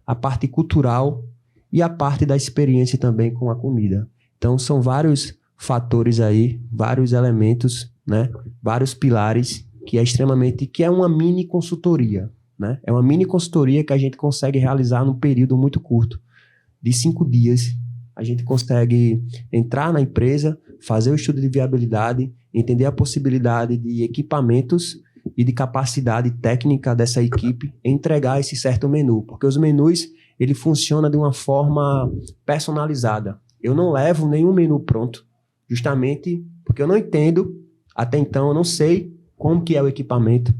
a parte cultural e a parte da experiência também com a comida. Então são vários fatores aí, vários elementos, né? Vários pilares que é uma mini consultoria, né? É uma mini consultoria que a gente consegue realizar num período muito curto, de 5 dias. A gente consegue entrar na empresa, fazer o estudo de viabilidade, entender a possibilidade de equipamentos e de capacidade técnica dessa equipe, entregar esse certo menu, porque os menus, ele funciona de uma forma personalizada. Eu não levo nenhum menu pronto, justamente porque eu não entendo, até então eu não sei como que é o equipamento,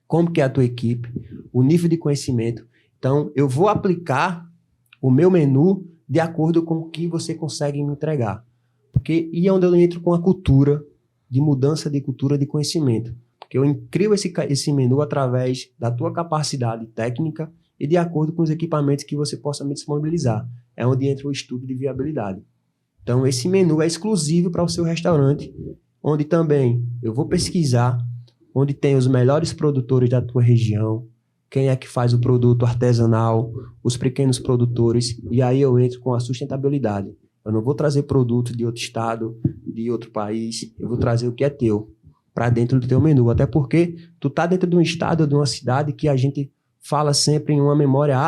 como que é a tua equipe, o nível de conhecimento. Então, eu vou aplicar o meu menu de acordo com o que você consegue me entregar. E é onde eu entro com a cultura, de mudança de cultura de conhecimento. Porque eu crio esse menu através da tua capacidade técnica e de acordo com os equipamentos que você possa me disponibilizar. É onde entra o estudo de viabilidade. Então, esse menu é exclusivo para o seu restaurante, onde também eu vou pesquisar onde tem os melhores produtores da tua região, quem é que faz o produto artesanal, os pequenos produtores, e aí eu entro com a sustentabilidade. Eu não vou trazer produto de outro estado, de outro país, eu vou trazer o que é teu, para dentro do teu menu, até porque tu tá dentro de um estado, de uma cidade que a gente fala sempre em uma memória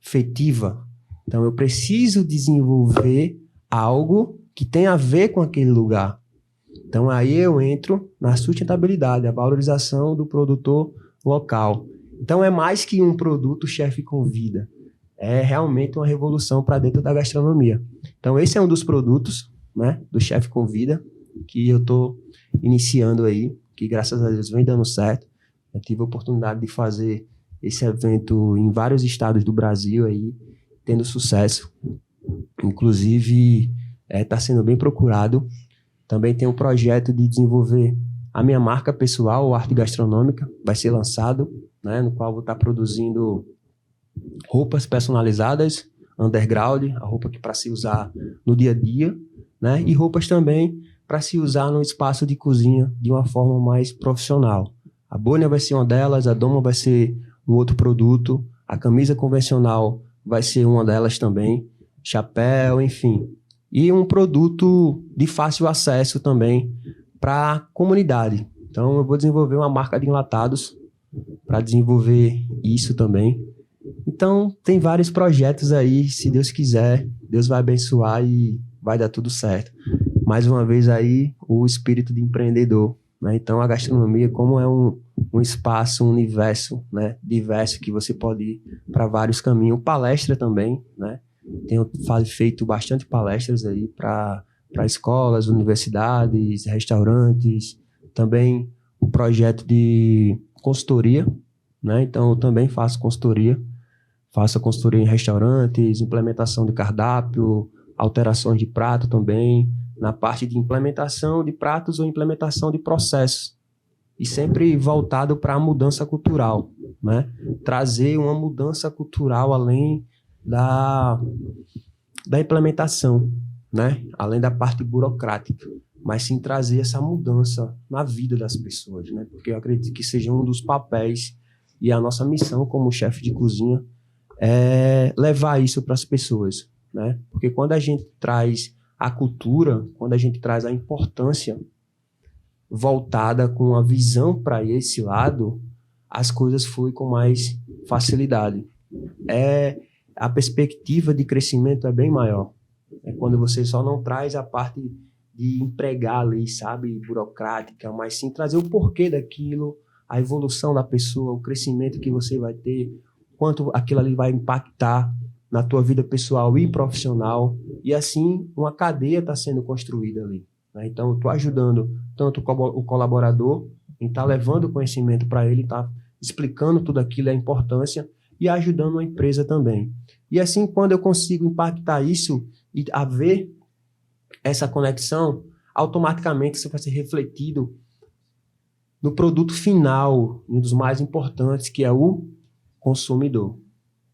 afetiva. Então eu preciso desenvolver algo que tem a ver com aquele lugar. Então aí eu entro na sustentabilidade, a valorização do produtor local. Então é mais que um produto Chefe Convida, é realmente uma revolução para dentro da gastronomia. Então esse é um dos produtos, né, do Chefe Convida, que eu estou iniciando aí, que graças a Deus vem dando certo. Eu tive a oportunidade de fazer esse evento em vários estados do Brasil aí, tendo sucesso. Inclusive, está sendo bem procurado. Também tem um projeto de desenvolver a minha marca pessoal, o Arte Gastronômica, vai ser lançado, né, no qual vou estar produzindo roupas personalizadas, underground, a roupa que para se usar no dia a dia, né, e roupas também para se usar no espaço de cozinha de uma forma mais profissional. A bolha vai ser uma delas, a doma vai ser um outro produto, a camisa convencional vai ser uma delas também, chapéu, enfim. E um produto de fácil acesso também para a comunidade. Então eu vou desenvolver uma marca de enlatados para desenvolver isso também. Então tem vários projetos aí, se Deus quiser, Deus vai abençoar e vai dar tudo certo. Mais uma vez aí, o espírito de empreendedor, né? Então a gastronomia, como é um espaço, um universo, né, diverso, que você pode ir para vários caminhos. Palestra também, né? Tenho feito bastante palestras aí para escolas, universidades, restaurantes. Também o projeto de consultoria, né? Então eu também faço consultoria. Faço a consultoria em restaurantes, implementação de cardápio, alterações de prato também, na parte de implementação de pratos ou implementação de processos. E sempre voltado para a mudança cultural, né? Trazer uma mudança cultural além da implementação, né? Além da parte burocrática, mas sim trazer essa mudança na vida das pessoas, né? Porque eu acredito que seja um dos papéis e a nossa missão como chefe de cozinha é levar isso para as pessoas, né? Porque quando a gente traz a cultura, quando a gente traz a importância voltada com a visão para esse lado, as coisas fluem com mais facilidade. a perspectiva de crescimento é bem maior. É quando você só não traz a parte de empregar ali, sabe, burocrática, mas sim trazer o porquê daquilo, a evolução da pessoa, o crescimento que você vai ter, quanto aquilo ali vai impactar na tua vida pessoal e profissional, e assim uma cadeia está sendo construída ali, né? Então, eu estou ajudando tanto o colaborador em estar levando o conhecimento para ele, estar explicando tudo aquilo, a importância, e ajudando a empresa também. E assim, quando eu consigo impactar isso e haver essa conexão, automaticamente isso vai ser refletido no produto final, um dos mais importantes, que é o consumidor.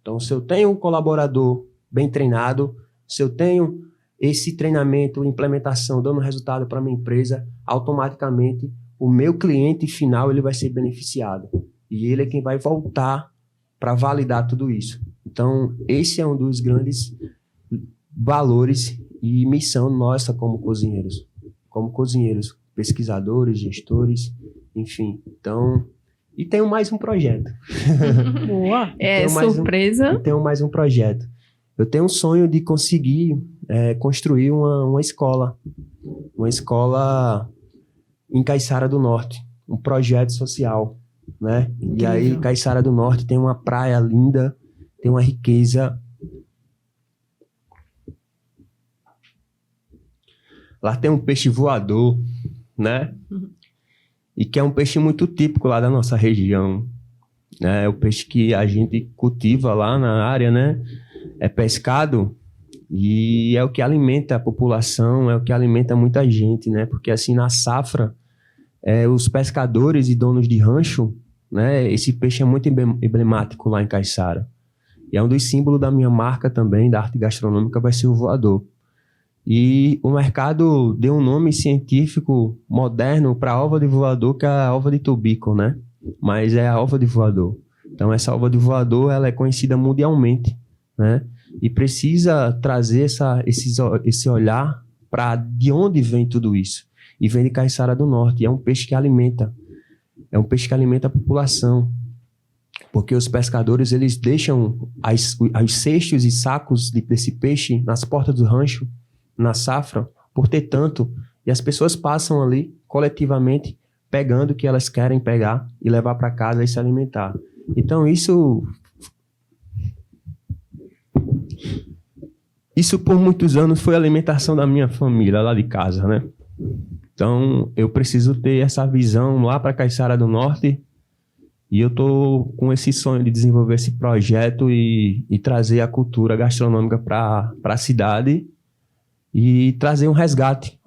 Então, se eu tenho um colaborador bem treinado, se eu tenho esse treinamento, implementação, dando resultado para a minha empresa, automaticamente o meu cliente final ele vai ser beneficiado. E ele é quem vai voltar para validar tudo isso. Então, esse é um dos grandes valores e missão nossa como cozinheiros. Como cozinheiros, pesquisadores, gestores, enfim. Então, e tenho mais um projeto. Boa! É surpresa? Tenho mais um projeto. Eu tenho um sonho de conseguir construir uma escola. Uma escola em Caiçara do Norte. Um projeto social, né? E aí, Caiçara do Norte tem uma praia linda, tem uma riqueza. Lá tem um peixe voador, né? E que é um peixe muito típico lá da nossa região. Né? É o peixe que a gente cultiva lá na área, né? É pescado e é o que alimenta a população, é o que alimenta muita gente, né? Porque assim, na safra, os pescadores e donos de rancho, né? Esse peixe é muito emblemático lá em Caiçara. E é um dos símbolos da minha marca também, da arte gastronômica, vai ser o voador. E o mercado deu um nome científico moderno para a ova de voador, que é a ova de tubico, né? Mas é a ova de voador. Então, essa ova de voador, ela é conhecida mundialmente, né? E precisa trazer esse olhar para de onde vem tudo isso. E vem de Caiçara do Norte. E é um peixe que alimenta. É um peixe que alimenta a população. Porque os pescadores, eles deixam os cestos e sacos desse peixe nas portas do rancho, na safra, por ter tanto, e as pessoas passam ali, coletivamente, pegando o que elas querem pegar e levar para casa e se alimentar. Então, isso por muitos anos foi a alimentação da minha família, lá de casa, né? Então, eu preciso ter essa visão lá para Caiçara do Norte, e eu tô com esse sonho de desenvolver esse projeto e trazer a cultura gastronômica para a cidade, e trazer um resgate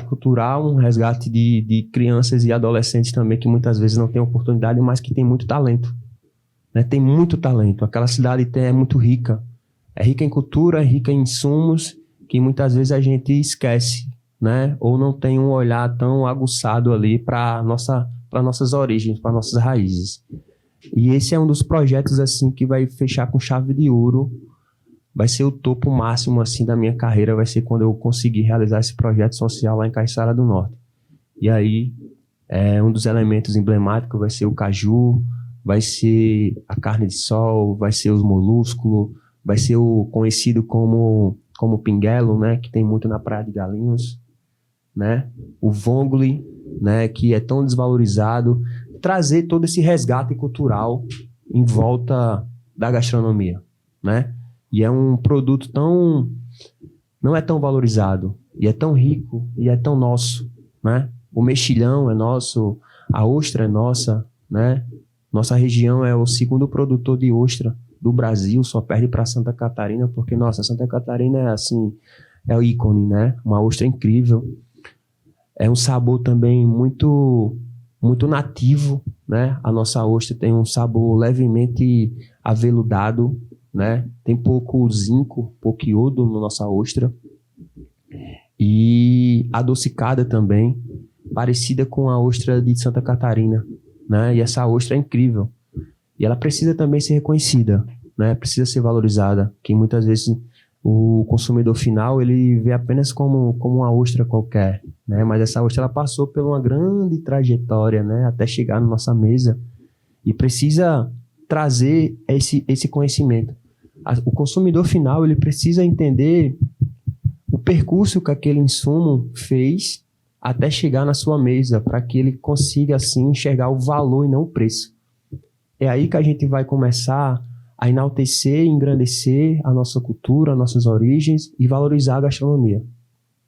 cultural, um resgate de crianças e adolescentes também, que muitas vezes não têm oportunidade, mas que têm muito talento, né? Tem muito talento. Aquela cidade é muito rica. É rica em cultura, é rica em insumos, que muitas vezes a gente esquece, né? Ou não tem um olhar tão aguçado ali para nossas origens, para nossas raízes. E esse é um dos projetos assim que vai fechar com chave de ouro. Vai ser o topo máximo assim da minha carreira, vai ser quando eu conseguir realizar esse projeto social lá em Caiçara do Norte. E aí, um dos elementos emblemáticos vai ser o caju, vai ser a carne de sol, vai ser os molúsculos, vai ser o conhecido como pinguelo, né, que tem muito na Praia de Galinhos, né? O vongole, né, que é tão desvalorizado. Trazer todo esse resgate cultural em volta da gastronomia, né? E é um produto não é tão valorizado, e é tão rico, e é tão nosso, né? O mexilhão é nosso, a ostra é nossa, né? Nossa região é o segundo produtor de ostra do Brasil, só perde para Santa Catarina, porque, nossa, Santa Catarina é assim, é o ícone, né? Uma ostra incrível. É um sabor também muito, muito nativo, né? A nossa ostra tem um sabor levemente aveludado, né? Tem pouco zinco, pouco iodo na nossa ostra. E adocicada também, parecida com a ostra de Santa Catarina, né? E essa ostra é incrível. E ela precisa também ser reconhecida, né? Precisa ser valorizada, que muitas vezes o consumidor final ele vê apenas como uma ostra qualquer, né? Mas essa ostra ela passou por uma grande trajetória, né? Até chegar na nossa mesa, e precisa trazer esse conhecimento. O consumidor final, ele precisa entender o percurso que aquele insumo fez até chegar na sua mesa, para que ele consiga, assim, enxergar o valor e não o preço. É aí que a gente vai começar a enaltecer e engrandecer a nossa cultura, nossas origens e valorizar a gastronomia.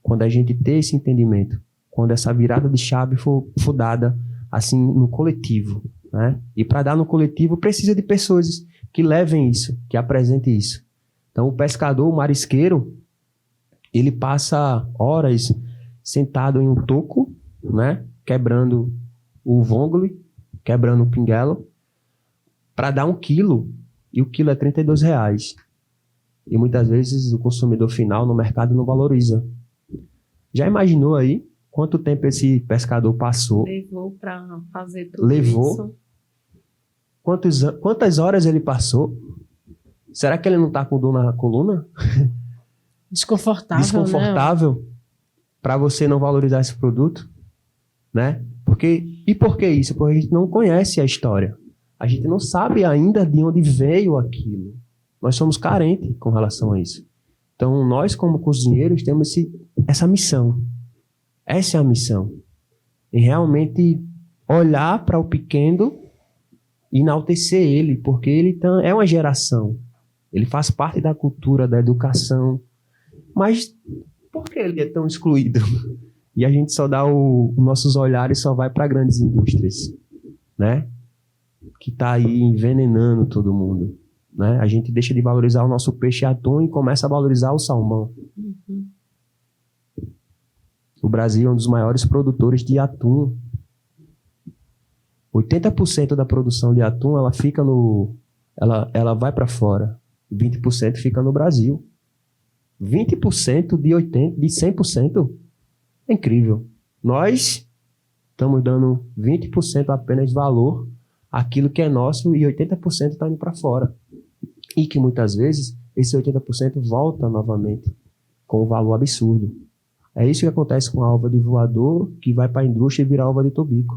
Quando a gente ter esse entendimento, quando essa virada de chave for dada, assim, no coletivo, né? E para dar no coletivo, precisa de pessoas que levem isso, que apresentem isso. Então, o pescador, o marisqueiro, ele passa horas sentado em um toco, né? Quebrando o vongole, quebrando o pinguelo, para dar 1 quilo, e o quilo é R$ 32. E muitas vezes o consumidor final no mercado não valoriza. Já imaginou aí quanto tempo esse pescador passou? Levou para fazer tudo isso. Quantas horas ele passou? Será que ele não está com dor na coluna? Desconfortável, Né? Para você não valorizar esse produto, né? Por que isso? Porque a gente não conhece a história. A gente não sabe ainda de onde veio aquilo. Nós somos carentes com relação a isso. Então, nós como cozinheiros temos essa missão. Essa é a missão. Em realmente olhar para o pequeno e enaltecer ele, porque ele é uma geração. Ele faz parte da cultura, da educação. Mas por que ele é tão excluído? E a gente só dá os nossos olhares só vai para grandes indústrias, né? Que está aí envenenando todo mundo, né? A gente deixa de valorizar o nosso peixe atum e começa a valorizar o salmão. Uhum. O Brasil é um dos maiores produtores de atum. 80% da produção de atum ela vai para fora. 20% fica no Brasil. 20% de 100%? É incrível. Nós estamos dando 20% apenas de valor àquilo que é nosso e 80% está indo para fora. E que muitas vezes esse 80% volta novamente com um valor absurdo. É isso que acontece com a alva de voador, que vai para a indústria e vira alva de tobico.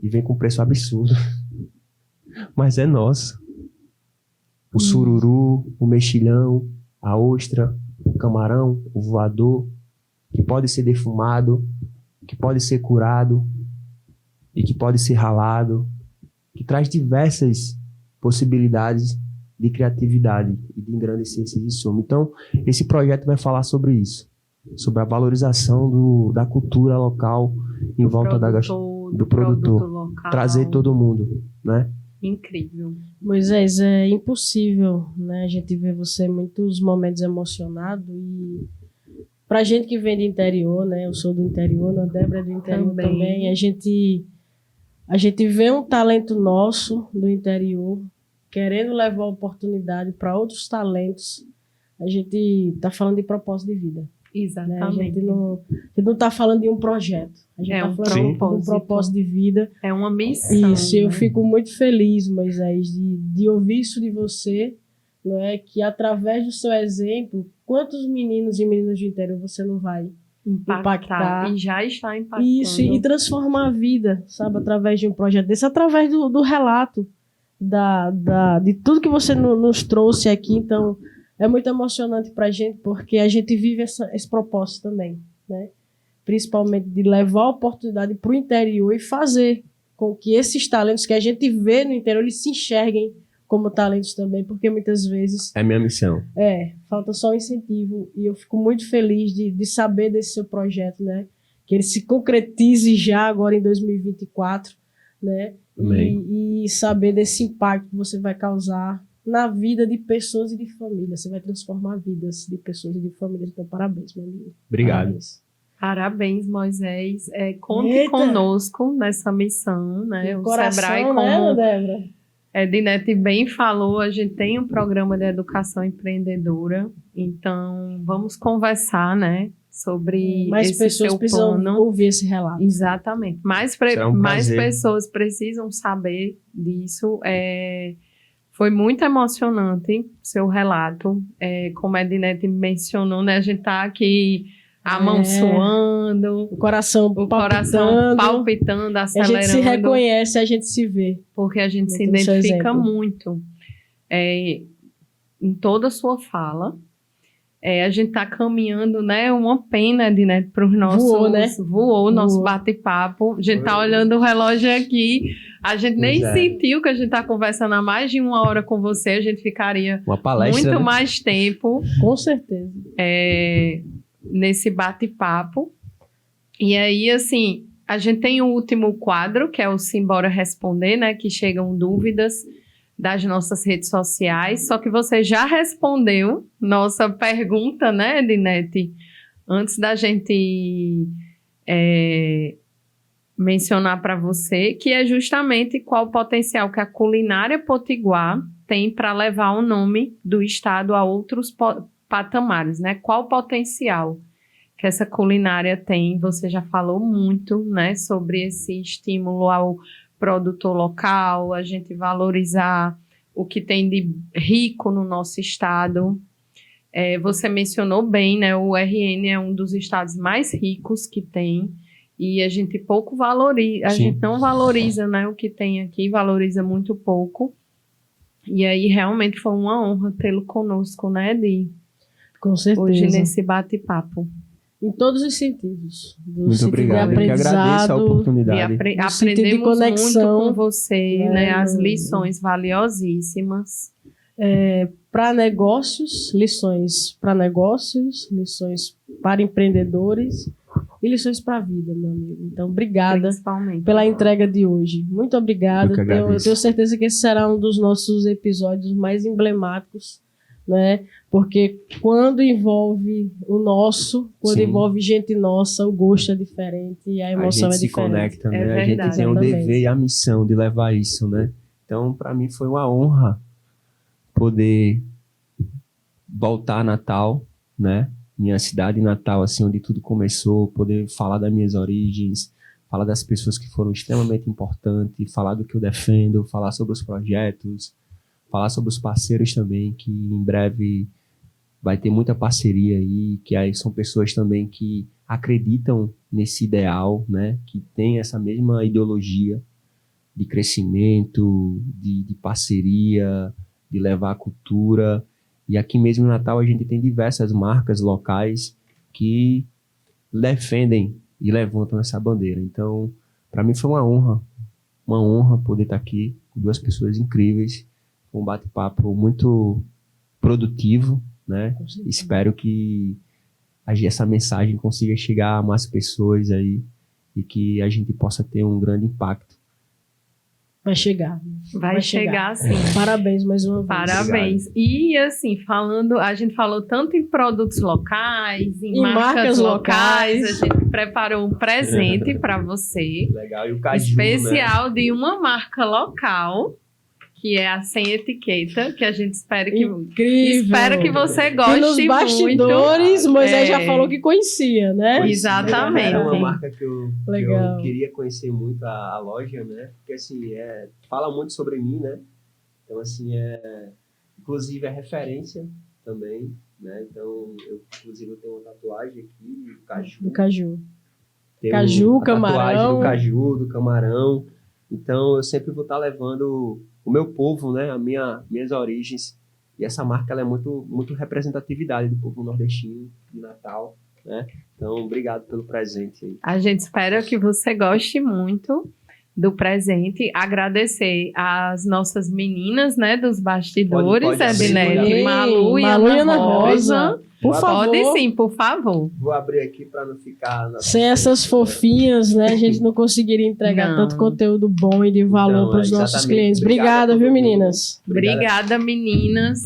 E vem com preço absurdo. Mas é nosso. O sururu, o mexilhão, a ostra, o camarão, o voador, que pode ser defumado, que pode ser curado e que pode ser ralado, que traz diversas possibilidades de criatividade e de engrandecer esse insumo. Então, esse projeto vai falar sobre isso, sobre a valorização da cultura local em volta do produtor, local. Trazer todo mundo, né? Incrível. Moisés, é impossível, né? A gente vê você em muitos momentos emocionado e pra gente que vem do interior, né? Eu sou do interior, a Débora é do interior também. A gente vê um talento nosso do interior querendo levar a oportunidade para outros talentos. A gente tá falando de propósito de vida. Exatamente. Né? A gente não está falando de um projeto. A gente está falando de um propósito de vida. É uma missão. Isso, eu fico muito feliz, Moisés, de ouvir isso de você, não é? Que através do seu exemplo, quantos meninos e meninas do interior você não vai impactar? E já está impactando. Isso, e transformar a vida, sabe? Através de um projeto desse, através do relato de tudo que você nos trouxe aqui. Então, é muito emocionante para a gente, porque a gente vive esse propósito também, né? Principalmente de levar a oportunidade para o interior e fazer com que esses talentos que a gente vê no interior, eles se enxerguem como talentos também, porque muitas vezes... É minha missão. Falta só um incentivo, e eu fico muito feliz de saber desse seu projeto, né? Que ele se concretize já agora em 2024, né? E saber desse impacto que você vai causar na vida de pessoas e de família. Você vai transformar vidas de pessoas e de famílias. Então, parabéns, meu amigo. Obrigado. Parabéns, Moisés. Conte conosco nessa missão, né? O Sebrae, como... né, Débora? Dinete bem falou, a gente tem um programa de educação empreendedora. Então, vamos conversar, né? Sobre mais esse pessoas seu precisam plano. Ouvir esse relato. Exatamente. Mais pessoas precisam saber disso. Foi muito emocionante seu relato. Como a Edinete mencionou, né? A gente está aqui A mão suando, o coração palpitando, A acelerando. gente se reconhece, a gente se vê. Porque a gente se Muito do seu identifica exemplo. muito em toda a sua fala. A gente está caminhando, né? Uma pena para os nossos... Voou, né? Voou o nosso Voou. bate-papo. A gente está olhando o relógio aqui. A gente nem sentiu que a gente está conversando há mais de 1 hora com você. A gente ficaria Uma palestra, muito né? mais tempo Com certeza. nesse bate-papo. E aí, assim, a gente tem o último quadro, que é o Simbora Responder, né? Que chegam dúvidas das nossas redes sociais. Só que você já respondeu nossa pergunta, né, Edinete? Antes da gente mencionar para você, que é justamente qual o potencial que a culinária potiguar tem para levar o nome do estado a outros patamares, né? Qual o potencial que essa culinária tem? Você já falou muito, né, sobre esse estímulo ao produtor local, a gente valorizar o que tem de rico no nosso estado. Você mencionou bem, né, o RN é um dos estados mais ricos que tem, e a gente pouco valoriza, gente não valoriza, né, o que tem aqui, valoriza muito pouco. E aí realmente foi uma honra tê-lo conosco, né, Edi? Com certeza. Hoje nesse bate-papo. Em todos os sentidos. Muito obrigado. Eu que agradeço a oportunidade. Aprendemos de conexão, muito com você, né? As lições valiosíssimas. Para negócios, lições para empreendedores e lições para a vida, meu amigo. Então, obrigada pela entrega de hoje. Muito obrigada. Eu tenho certeza que esse será um dos nossos episódios mais emblemáticos, né? Porque quando envolve o nosso, quando envolve gente nossa, o gosto é diferente e a emoção é diferente. A gente se conecta, né? É a gente tem o dever e a missão de levar isso, né? Então, para mim foi uma honra poder voltar a Natal, né? Minha cidade natal, assim, onde tudo começou, poder falar das minhas origens, falar das pessoas que foram extremamente importantes, falar do que eu defendo, falar sobre os projetos, falar sobre os parceiros também, que em breve vai ter muita parceria aí, que aí são pessoas também que acreditam nesse ideal, né? Que tem essa mesma ideologia de crescimento, de parceria, de levar a cultura. E aqui mesmo no Natal a gente tem diversas marcas locais que defendem e levantam essa bandeira. Então, para mim foi uma honra poder estar aqui com 2 pessoas incríveis, um bate-papo muito produtivo, né? Espero que essa mensagem consiga chegar a mais pessoas aí e que a gente possa ter um grande impacto. Vai chegar. Vai chegar, sim. Parabéns mais uma vez. Parabéns. E assim, a gente falou tanto em produtos locais, em marcas locais, a gente preparou um presente para você. Legal, e o caju, especial, né? De uma marca local, que é a Sem Etiqueta, que a gente espera que você goste muito. E nos bastidores, Moisés já falou que conhecia, né? Exatamente. É uma marca que eu queria conhecer muito a loja, né? Porque assim, fala muito sobre mim, né? Então assim, inclusive é referência também, né? Então, eu tenho uma tatuagem aqui, do caju. Tem caju, camarão. Do caju, do camarão. Então, eu sempre vou estar levando o meu povo, né? Minhas origens. E essa marca, ela é muito, muito representatividade do povo nordestino, de Natal, né? Então, obrigado pelo presente aí. A gente espera que você goste muito do presente. Agradecer às nossas meninas, né? Dos bastidores, Edinete, Malu e Ana Rosa. Por favor. Pode sim, por favor. Vou abrir aqui para não ficar... Sem essas fofinhas, né? A gente não conseguiria entregar tanto conteúdo bom e de valor para os nossos clientes. Obrigada, viu, meninas? Obrigada, meninas.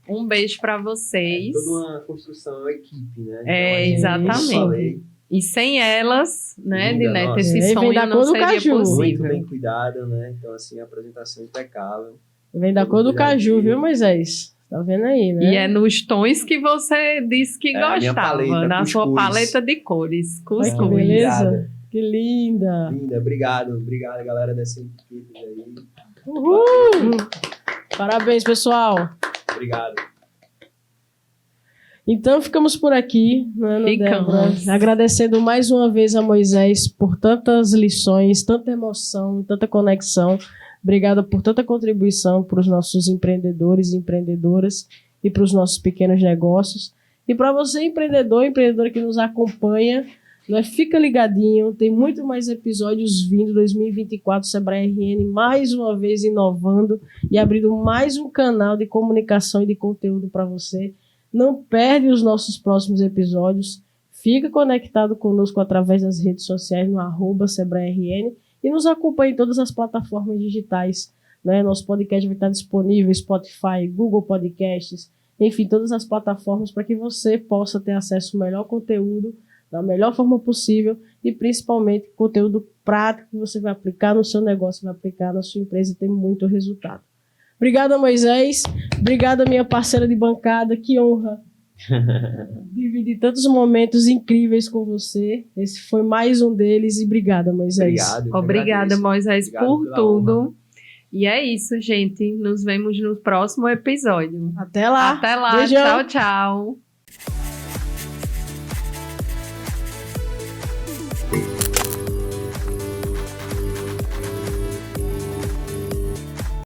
Um beijo para vocês. É toda uma construção, uma equipe, né? Então, exatamente. E sem elas, né, Edinete, esse sonho não seria possível. Muito bem cuidada, né? Então, assim, a apresentação impecável. Vem da cor do caju, viu, Moisés? Tá vendo aí, né? E é nos tons que você disse que gostava, na sua paleta de cores. Cuscuz. Que beleza. Que linda. Linda, obrigado, galera dessa equipe aí. Uhul! Parabéns, pessoal. Obrigado. Então, ficamos por aqui, né, Débora? Ficamos. Agradecendo mais uma vez a Moisés por tantas lições, tanta emoção, tanta conexão. Obrigada por tanta contribuição para os nossos empreendedores e empreendedoras e para os nossos pequenos negócios. E para você, empreendedor e empreendedora que nos acompanha, fica ligadinho, tem muito mais episódios vindo. 2024, Sebrae RN mais uma vez inovando e abrindo mais um canal de comunicação e de conteúdo para você. Não perde os nossos próximos episódios. Fica conectado conosco através das redes sociais no @SebraeRN e nos acompanhe em todas as plataformas digitais. Né? Nosso podcast vai estar disponível em Spotify, Google Podcasts, enfim, todas as plataformas para que você possa ter acesso ao melhor conteúdo da melhor forma possível e principalmente conteúdo prático que você vai aplicar no seu negócio, vai aplicar na sua empresa e ter muito resultado. Obrigada, Moisés. Obrigada, minha parceira de bancada. Que honra dividir tantos momentos incríveis com você. Esse foi mais um deles e obrigada, Moisés. Obrigada, Moisés, Obrigado por pela tudo. honra. E é isso, gente. Nos vemos no próximo episódio. Até lá. Até lá. Beijão. Tchau, tchau.